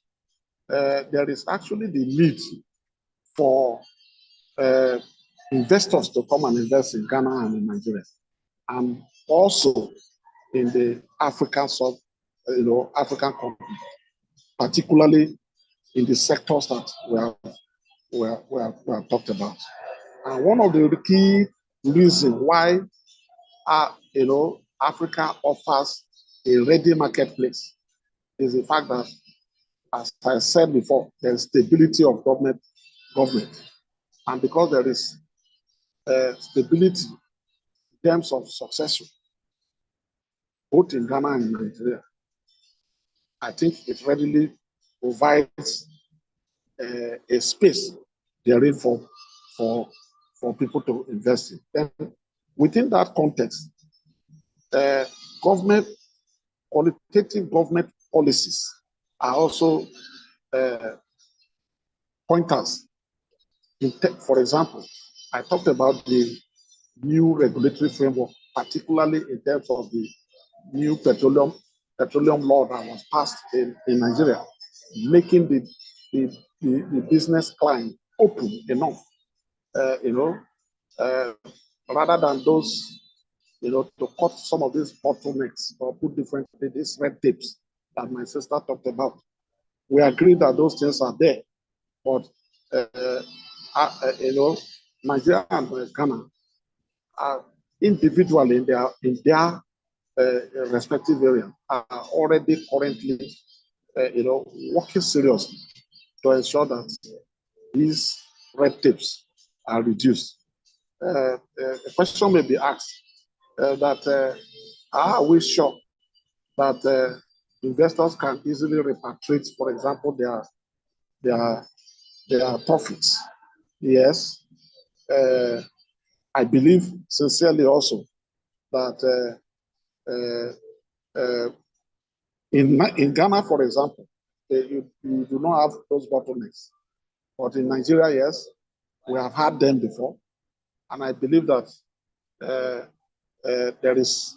there is actually the need for investors to come and invest in Ghana and in Nigeria, and also in the African countries, particularly in the sectors that we have talked about. And one of the key reasons why Africa offers a ready marketplace is the fact that, as I said before, there is stability of government, and because there is stability in terms of succession, both in Ghana and Nigeria, I think it readily provides a space therein for people to invest in. Then within that context, qualitative government policies are also pointers. For example, I talked about the new regulatory framework, particularly in terms of the new petroleum law that was passed in Nigeria, making the business climate open enough, rather than those, to cut some of these bottlenecks or put differently these red tapes that my sister talked about. We agree that those things are there, but Nigeria and Ghana are individually in their respective area are already currently, working seriously to ensure that these red tapes are reduced. A question may be asked that are we sure that investors can easily repatriate, for example, their profits? Yes, I believe sincerely also that in Ghana, for example, you do not have those bottlenecks. But in Nigeria, yes, we have had them before. And I believe that there is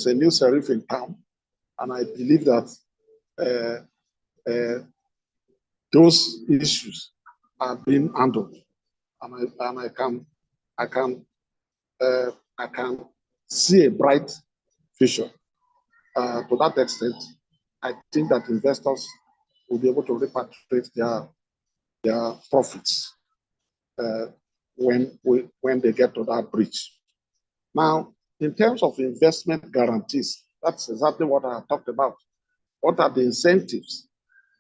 a new sheriff in town. And I believe that those issues are being handled. And I can see a bright future. To that extent, I think that investors will be able to repatriate their profits when they get to that bridge. Now, in terms of investment guarantees, that's exactly what I talked about. What are the incentives?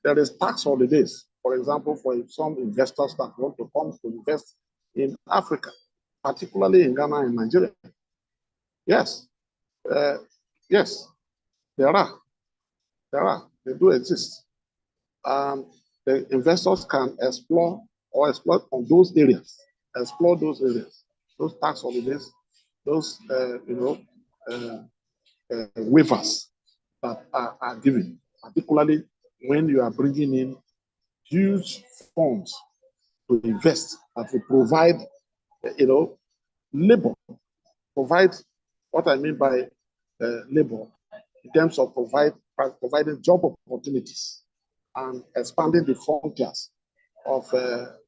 There is tax holidays, for example, for some investors that want to come to invest in Africa, particularly in Ghana and Nigeria. Yes, yes, there are. They do exist. The investors can explore on those areas, those tax holidays, those waivers that are given, particularly when you are bringing in huge funds to invest that will provide, labor. Provide what I mean by labor in terms of providing job opportunities and expanding the frontiers of a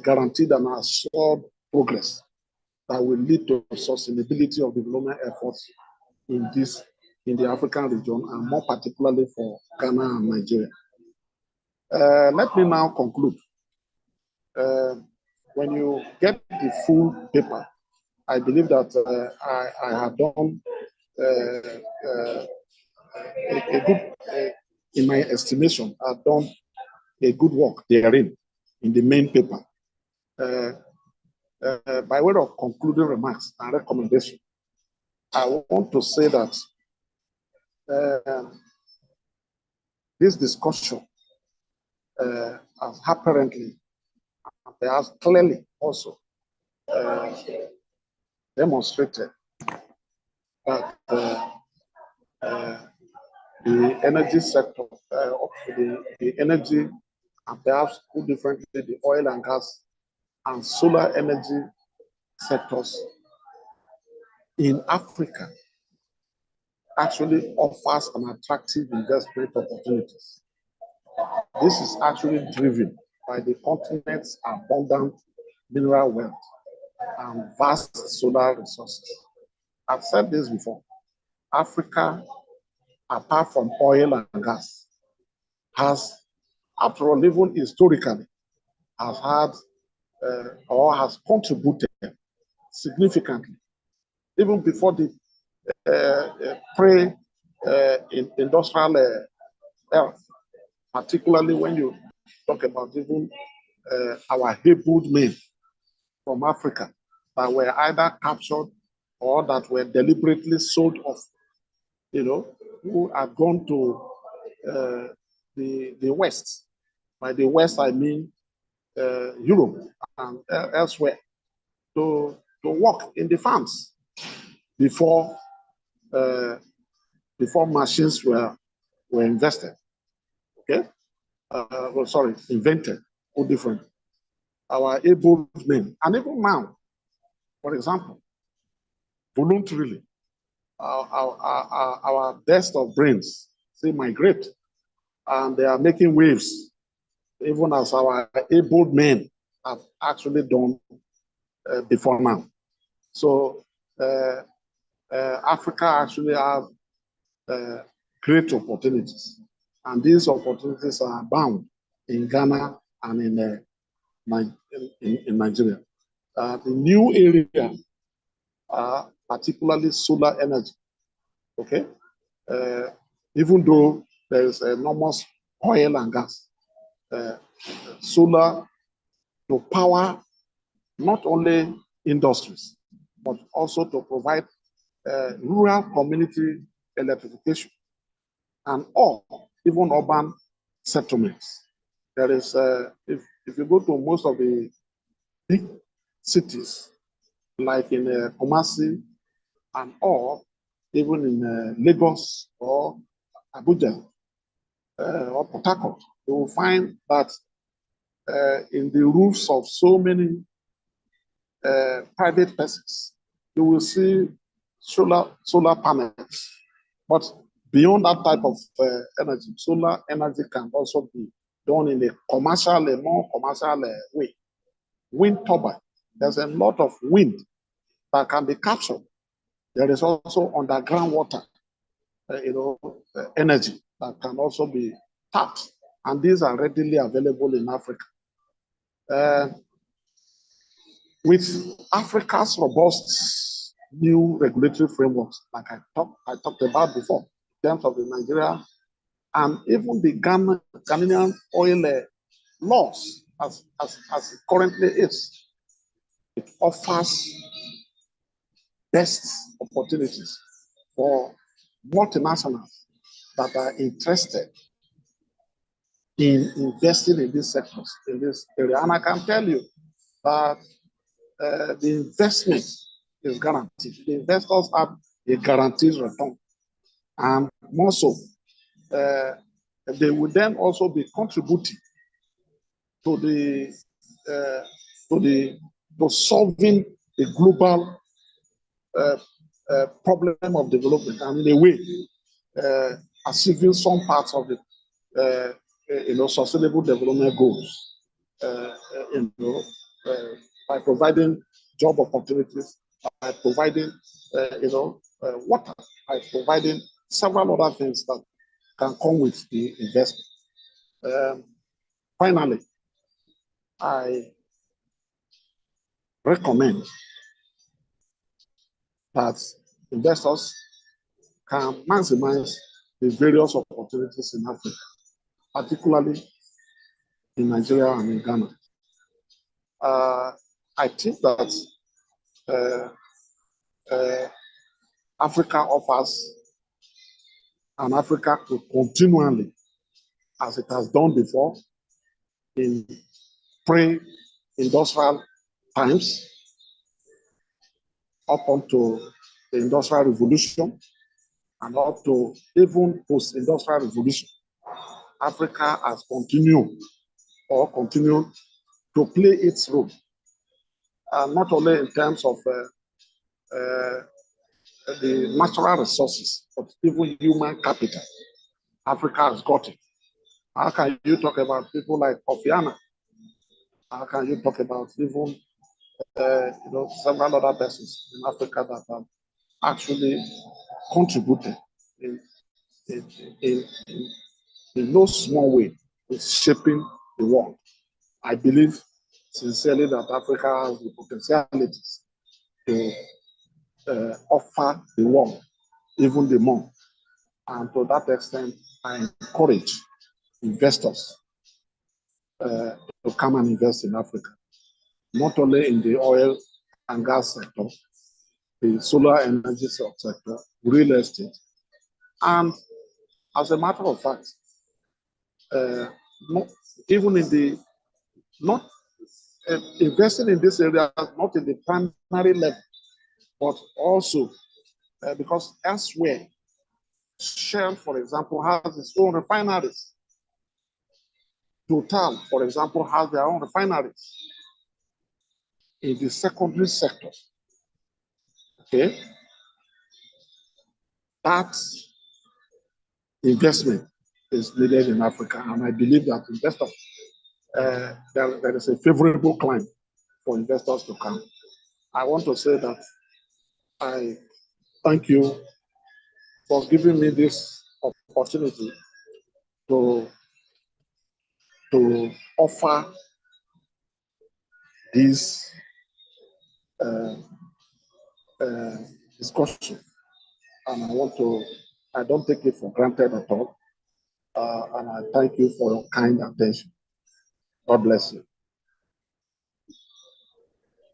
guaranteed and assured progress that will lead to sustainability of development efforts in the African region, and more particularly for Ghana and Nigeria. Let me now conclude. When you get the full paper, I believe that I have done a good, in my estimation, I've done a good work therein in the main paper. By way of concluding remarks and recommendation, I want to say that this discussion has apparently, perhaps clearly also demonstrated that the energy sector, the energy, and perhaps put differently, the oil and gas and solar energy sectors in Africa actually offers an attractive investment opportunities. This is actually driven by the continent's abundant mineral wealth and vast solar resources. I've said this before. Africa, apart from oil and gas, has, after all, even historically, has had or has contributed significantly, even before the pre-industrial era, particularly when you talk about even our able men from Africa that were either captured or that were deliberately sold off who have gone to the West. By the West, I mean Europe and elsewhere, to work in the farms before machines were invested. Okay, invented or different. Our able men, and even now, for example, voluntarily, our best of brains say migrate, and they are making waves, even as our able men have actually done before now. So Africa actually have great opportunities, and these opportunities are bound in Ghana and in Nigeria. The new area are particularly solar energy. Okay, even though there is enormous oil and gas, solar to power not only industries but also to provide rural community electrification and all, even urban settlements. There is, if you go to most of the big cities, like in Kumasi and all, even in Lagos or Abuja or Port Harcourt, you will find that in the roofs of so many private persons, you will see solar panels. But beyond that type of energy, solar energy can also be done in a more commercial way. Wind turbine, there's a lot of wind that can be captured. There is also underground water, energy that can also be tapped, and these are readily available in Africa. With Africa's robust new regulatory frameworks, like I talked about before, in terms of the Nigeria and even the Ghanaian oil laws as it currently is, it offers best opportunities for multinationals that are interested in investing in these sectors, in this area. And I can tell you that the investment is guaranteed. The investors have a guaranteed return. And more so, they will then also be contributing to solving the global problem of development, and in a way, achieving some parts of the sustainable development goals. By providing job opportunities, by providing water, by providing several other things that can come with the investment. Finally, I recommend that investors can maximize the various opportunities in Africa, particularly in Nigeria and in Ghana. I think that Africa offers, and Africa could continually, as it has done before, in pre-industrial times, up until the Industrial Revolution, and up to even post-industrial revolution, Africa has continued to play its role, not only in terms of the natural resources, but even human capital. Africa has got it. How can you talk about people like Kofi Annan? How can you talk about even several other persons in Africa that have actually contributed in no small way in shaping the world? I believe sincerely that Africa has the potentialities to offer the world even the more. And to that extent, I encourage investors to come and invest in Africa, not only in the oil and gas sector, the solar energy sector, real estate, And as a matter of fact, not even in the not investing in this area, not in the primary level, but also because elsewhere, Shell, for example, has its own refineries. Total, for example, has their own refineries in the secondary sector. Okay, that investment is needed in Africa, and I believe that investors, there is a favorable climate for investors to come. I want to say that I thank you for giving me this opportunity to offer this uh, discussion, and I don't take it for granted at all, and I thank you for your kind attention. God bless you.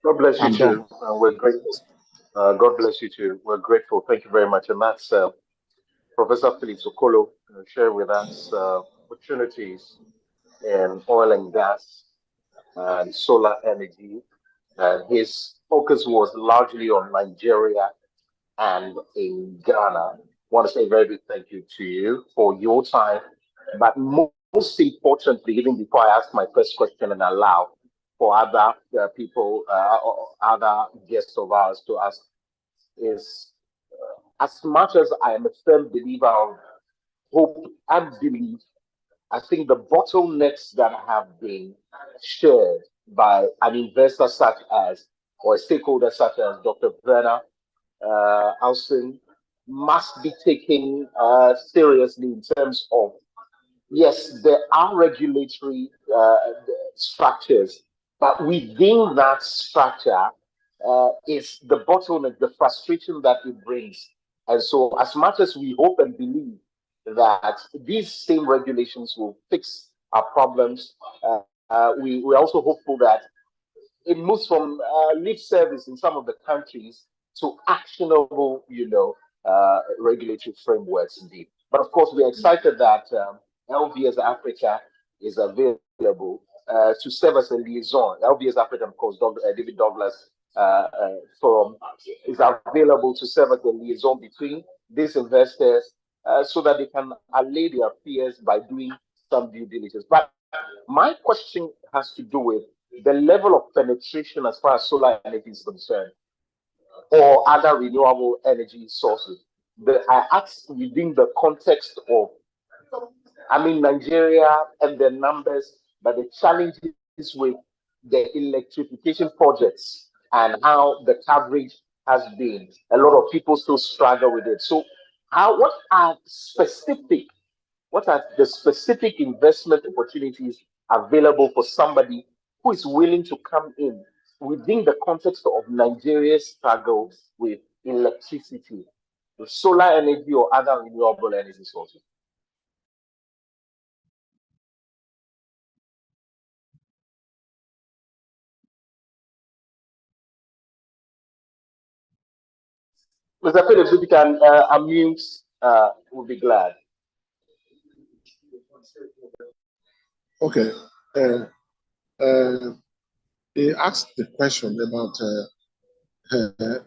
God bless you I'm too. done. We're grateful. God bless you too. We're grateful. Thank you very much. And that's Professor Felix Okolo shared with us opportunities in oil and gas and solar energy. And his focus was largely on Nigeria and in Ghana. I want to say a very big thank you to you for your time. But most importantly, even before I ask my first question and allow for other people, or other guests of ours to ask, is as much as I am a firm believer of hope and belief, I think the bottlenecks that have been shared by an investor such as, or a stakeholder such as Dr. Werner Alson must be taken seriously in terms of, yes, there are regulatory structures, but within that structure is the bottleneck, the frustration that it brings. And so, as much as we hope and believe that these same regulations will fix our problems, we're also hopeful that it moves from lip service in some of the countries to actionable, regulatory frameworks indeed. But of course, we're excited that LVS Africa is available to serve as a liaison. LVS Africa, of course, David Douglas Forum is available to serve as a liaison between these investors so that they can allay their fears by doing some due diligence. But my question has to do with the level of penetration as far as solar energy is concerned, or other renewable energy sources. I asked within the context of, Nigeria and the numbers, but the challenges with the electrification projects and how the coverage has been. A lot of people still struggle with it. So, what are the specific investment opportunities available for somebody who is willing to come in within the context of Nigeria's struggle with electricity, with solar energy or other renewable energy sources? Mr. Phillips, if you can unmute, we'll be glad. Okay. He asked the question about the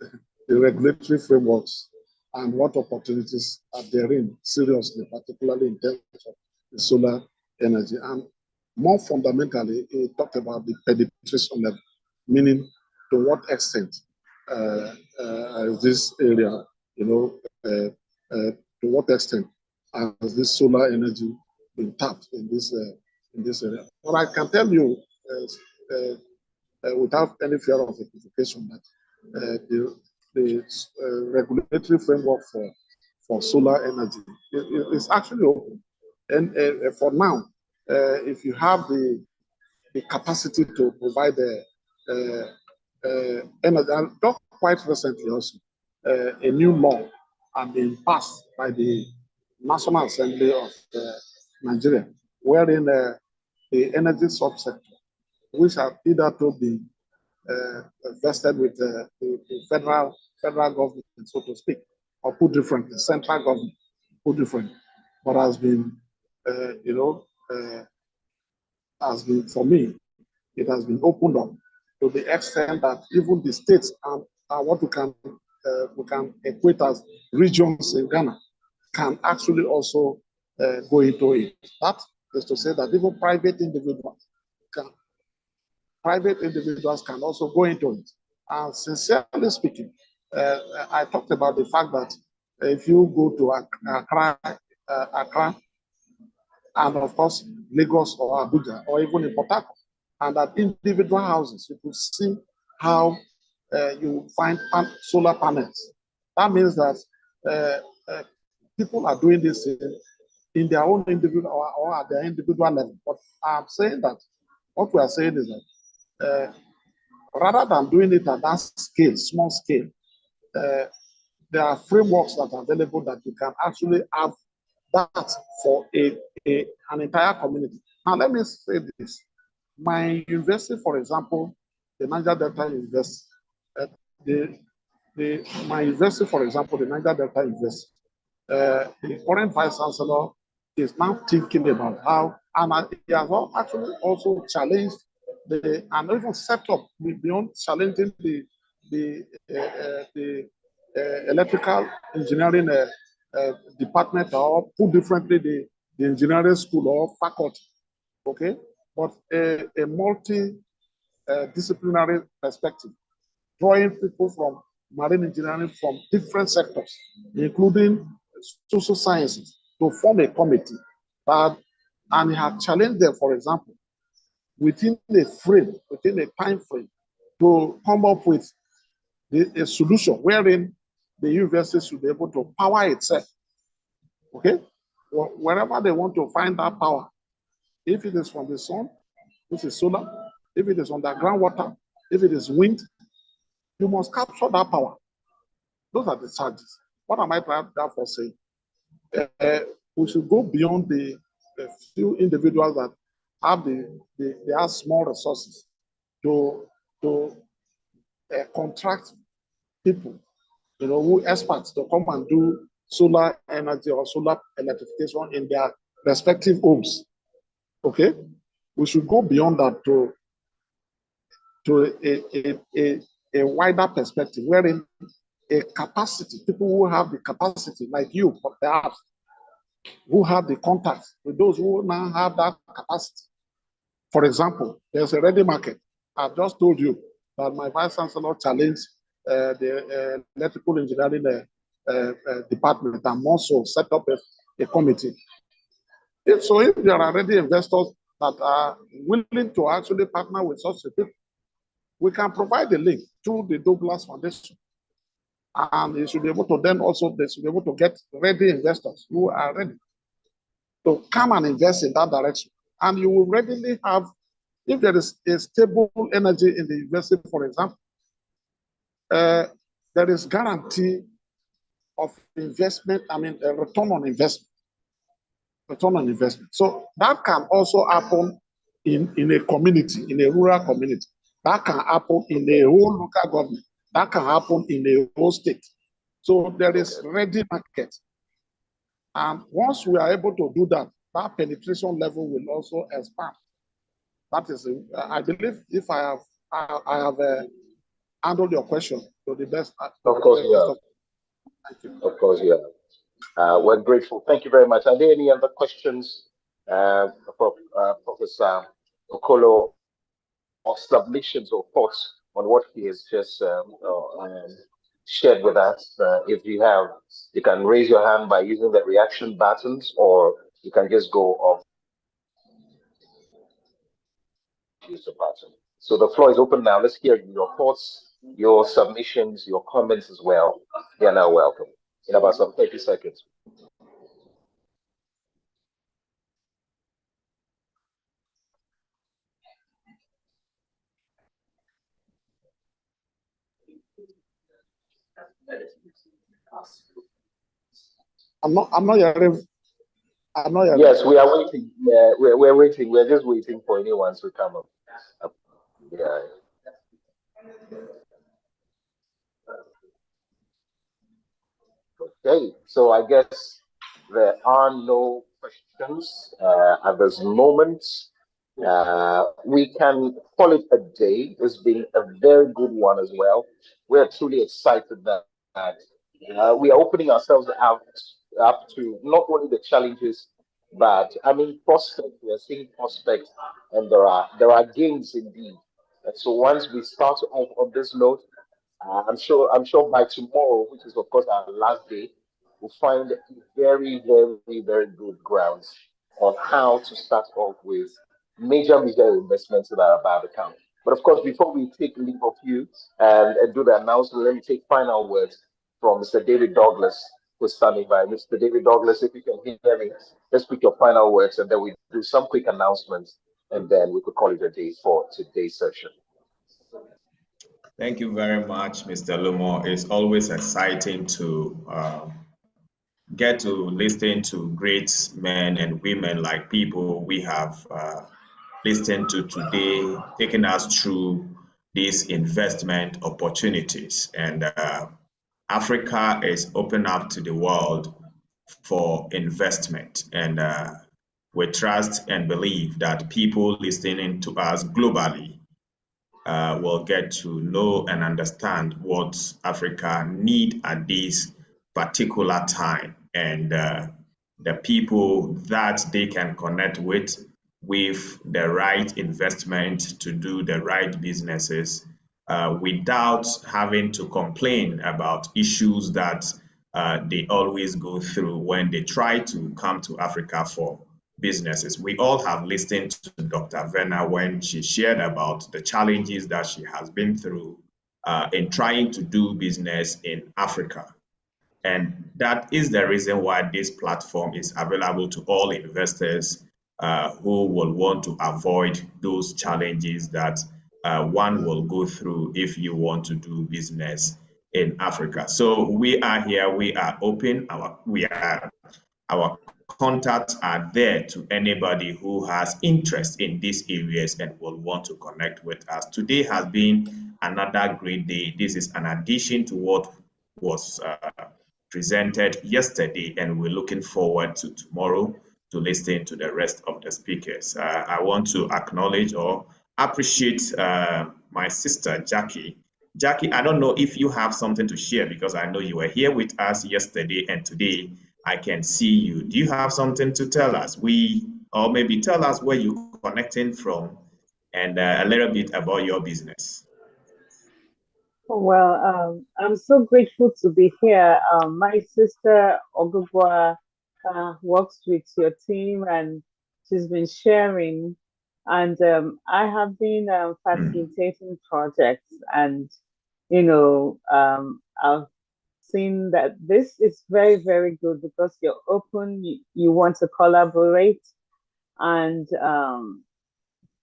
regulatory frameworks and what opportunities are there in, seriously, particularly in terms of the solar energy. And more fundamentally, he talked about the penetration level, meaning to what extent is this area, to what extent has this solar energy been tapped in this area. But I can tell you, without any fear of equivocation, that the regulatory framework for solar energy is actually open. And for now, if you have the capacity to provide energy, and not quite recently also, a new law has been passed by the National Assembly of Nigeria, wherein the energy subsector, which have hitherto been vested with the federal government, so to speak, or put differently, central government, who different, but has been, has been, for me, it has been opened up to the extent that even the states and what we can equate as regions in Ghana can actually also go into it. That is to say that even private individuals can also go into it. And sincerely speaking, I talked about the fact that if you go to Accra, and of course, Lagos or Abuja, or even in Port Harcourt, and at individual houses, you could see how you find solar panels. That means that people are doing this in their own individual or at their individual level. But I'm saying that what we are saying is that rather than doing it at that scale, small scale, there are frameworks that are available that you can actually have that for an entire community. Now, let me say this. My university, for example, the Niger Delta University, my university, for example, the Niger Delta University, the current vice chancellor is now thinking about how, and he has actually also challenged and even set up beyond challenging the electrical engineering department, or put differently, the engineering school or faculty, okay? But a multi-disciplinary perspective, drawing people from marine engineering from different sectors, including social sciences, to form a committee. And he had challenged them, for example, within a time frame, to come up with a solution wherein the university should be able to power itself. Okay? Well, wherever they want to find that power, if it is from the sun, which is solar, if it is underground water, if it is wind, you must capture that power. Those are the charges. What am I trying therefore saying? We should go beyond the few individuals that have they have small resources to contract people, who experts to come and do solar energy or solar electrification in their respective homes. Okay, we should go beyond that to a wider perspective, wherein a capacity, people who have the capacity, like you, perhaps, who have the contacts with those who now have that capacity. For example, there's a ready market. I've just told you that my vice chancellor challenged the electrical engineering department and also set up a committee. If there are already investors that are willing to actually partner with such a people, we can provide the link to the Douglas Foundation. And they should be able to they should be able to get ready investors who are ready to come and invest in that direction. And you will readily have, if there is a stable energy in the university, for example, there is guarantee of investment, a return on investment. Return on investment. So that can also happen in a community, in a rural community. That can happen in a whole local government. That can happen in a whole state. So there is ready market. And once we are able to do that, that penetration level will also expand. That is, I believe, if I have handled your question to the best. Of course, yeah. Thank you. Of course, yeah. We're grateful. Thank you very much. Are there any other questions for Professor Okolo, or submissions or thoughts on what he has just shared with us? If you have, you can raise your hand by using the reaction buttons, or you can just go off. Use the button. So the floor is open now. Let's hear your thoughts, your submissions, your comments as well. You're now welcome. In about some 30 seconds. I'm not hearing. Yes, we are waiting. Yeah, we're waiting. We're just waiting for anyone to come up. Yeah. Okay, so I guess there are no questions at this moment, we can call it a day. It's been a very good one as well. We're truly excited that we are opening ourselves up to not only the challenges, but I mean prospects. We are seeing prospects, and there are gains indeed. And so once we start off on this note, I'm sure by tomorrow, which is of course our last day, we'll find very, very, very good grounds on how to start off with major investments that are about to come. But of course, before we take leave of you and do the announcement, let me take final words from Mr. David Douglas, who's standing by. Mr. David Douglas, if you can hear me, let's pick your final words and then we do some quick announcements and then we could call it a day for today's session. Thank you very much, Mr. Lumo. It's always exciting to get to listen to great men and women like people we have listened to today, taking us through these investment opportunities. And Africa is open up to the world for investment. And we trust and believe that people listening to us globally will get to know and understand what Africa need at this particular time, and the people that they can connect with the right investment to do the right businesses without having to complain about issues that they always go through when they try to come to Africa for businesses. We all have listened to Dr. Venna when she shared about the challenges that she has been through in trying to do business in Africa. And that is the reason why this platform is available to all investors who will want to avoid those challenges that one will go through if you want to do business in Africa. So we are here, we are open, our contacts are there to anybody who has interest in these areas and will want to connect with us. Today has been another great day. This is an addition to what was presented yesterday, and we're looking forward to tomorrow to listen to the rest of the speakers. I want to acknowledge or appreciate my sister, Jackie. Jackie, I don't know if you have something to share because I know you were here with us yesterday and today I can see you. Do you have something to tell us? Or maybe tell us where you're connecting from and a little bit about your business. Well, I'm so grateful to be here. My sister Ogugwa works with your team and she's been sharing. And I have been facilitating projects, and I've seen that this is very, very good because you're open, you want to collaborate, and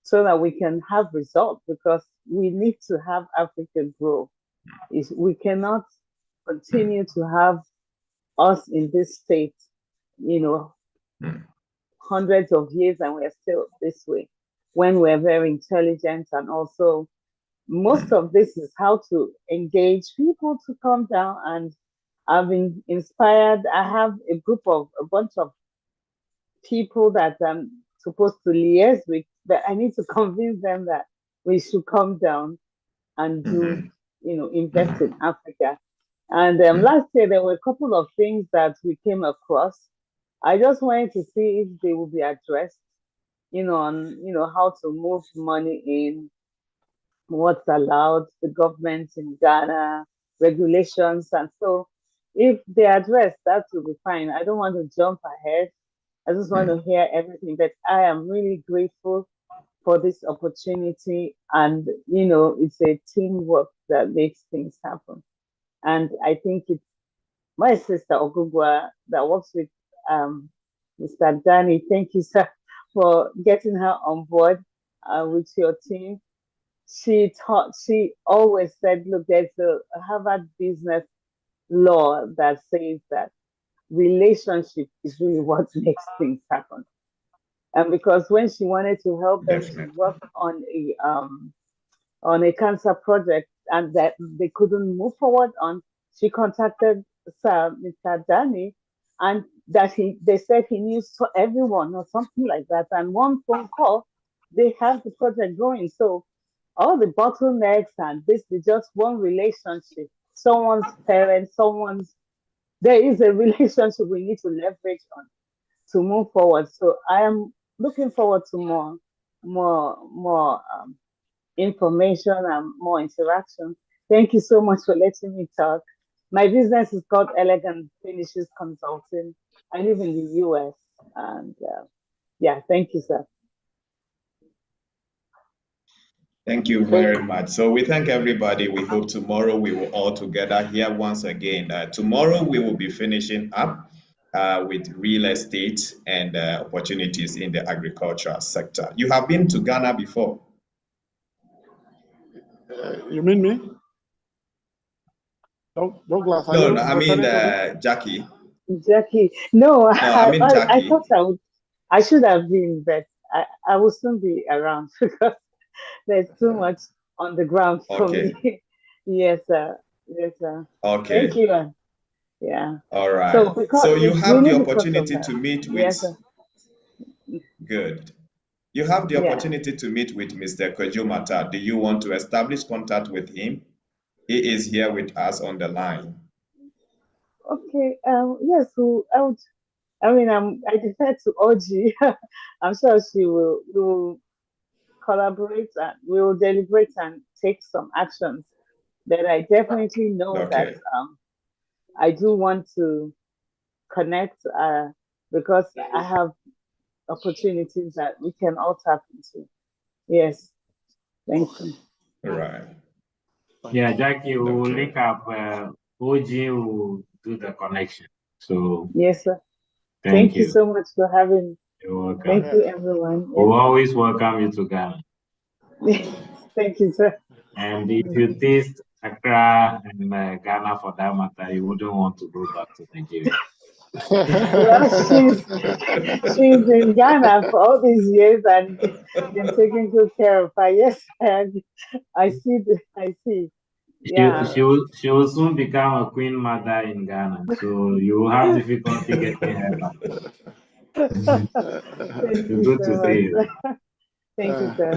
so that we can have results, because we need to have Africa grow. We cannot continue to have us in this state, hundreds of years, and we're still this way when we're very intelligent. And also, most of this is how to engage people to come down. And I've been inspired. I have a bunch of people that I'm supposed to liaise with, but I need to convince them that we should come down and do, invest in Africa. And last year, there were a couple of things that we came across. I just wanted to see if they will be addressed, on, how to move money in, what's allowed, the government in Ghana, regulations. And so if they address, that will be fine. I don't want to jump ahead. I just want to hear everything. But I am really grateful for this opportunity. And, it's a teamwork that makes things happen. And I think it's my sister Ogugwa that works with Mr. Danny. Thank you, sir, for getting her on board with your team. She always said, look, there's a Harvard business law that says that relationship is really what makes things happen. And because when she wanted to help them to work on a cancer project and that they couldn't move forward on, she contacted Mr. Danny, and that they said he knew everyone or something like that. And one phone call, they have the project going. So all the bottlenecks and this is just one relationship. Someone's parent, there is a relationship we need to leverage on to move forward. So I am looking forward to more information and more interaction. Thank you so much for letting me talk. My business is called Elegant Finishes Consulting. I live in the US, and yeah, thank you, sir. Thank you very much. So we thank everybody. We hope tomorrow we will all together here once again. Tomorrow we will be finishing up with real estate and opportunities in the agricultural sector. You have been to Ghana before? You mean me? Douglas, no, I mean Jackie. Jackie, no, I mean Jackie. I thought I should have been, but I will soon be around because there's too much on the ground for me. Yes, sir. Yes, sir. Okay. Thank you. Yeah. All right. So you have really the opportunity to meet with. Yes, sir. Good. You have the opportunity to meet with Mr. Kwejumata. Do you want to establish contact with him? He is here with us on the line. Okay. Yes. So I defer to Oji. I'm sure we will collaborate and we will deliberate and take some actions. But I definitely know that I do want to connect because I have opportunities that we can all tap into. Yes. Thank you. All right. Yeah, Jackie will link up. OG will do the connection. So yes, sir. Thank you so much for having me. You're welcome. Thank you, everyone. We'll always welcome you to Ghana. Thank you, sir. And if you taste Accra and Ghana for that matter, you wouldn't want to go back to Nigeria. Well, she's in Ghana for all these years and been taking good care of her. Yes, I see. Yeah. She will soon become a queen mother in Ghana, so you will have difficulty getting her back. Thank you good so to see you. Thank you, sir.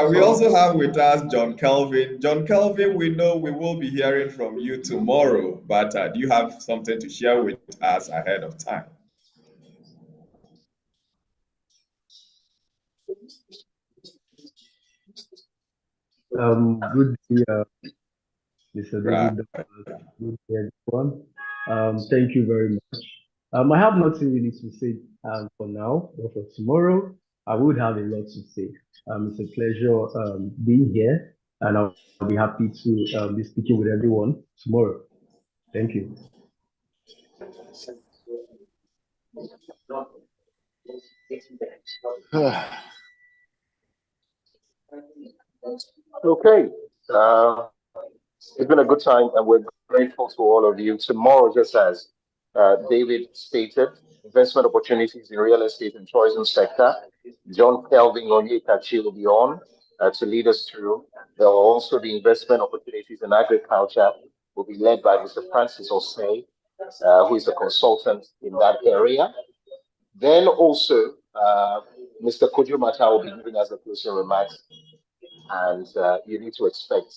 We also have with us John Kelvin. John Kelvin, we know we will be hearing from you tomorrow, but do you have something to share with us ahead of time? Good day, Mr. David. Good day, everyone. Thank you very much. I have nothing really to say for now, but for tomorrow, I would have a lot to say. It's a pleasure being here, and I'll be happy to be speaking with everyone tomorrow. Thank you. Okay. It's been a good time, and we're grateful to all of you. Tomorrow, just as David stated, investment opportunities in real estate and tourism sector. John Kelvin Onyekachi will be on to lead us through. There will also be investment opportunities in agriculture, will be led by Mr. Francis Osei, who is a consultant in that area. Then also, Mr. Kwejumata will be giving us the closing remarks, and you need to expect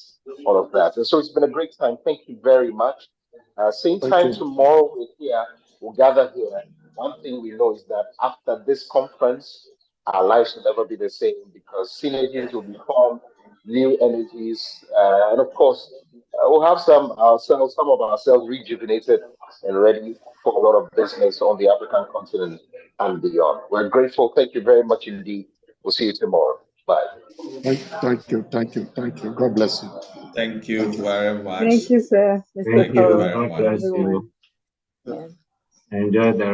all of that. And so it's been a great time. Thank you very much. Same time tomorrow, we'll gather here. One thing we know is that after this conference, our lives will never be the same because synergies will be formed, new energies, and of course, we'll have some of ourselves rejuvenated and ready for a lot of business on the African continent and beyond. We're grateful. Thank you very much indeed. We'll see you tomorrow. Bye. Thank you. God bless you. Thank you very much. Thank you, sir. Thank you very much. Enjoy the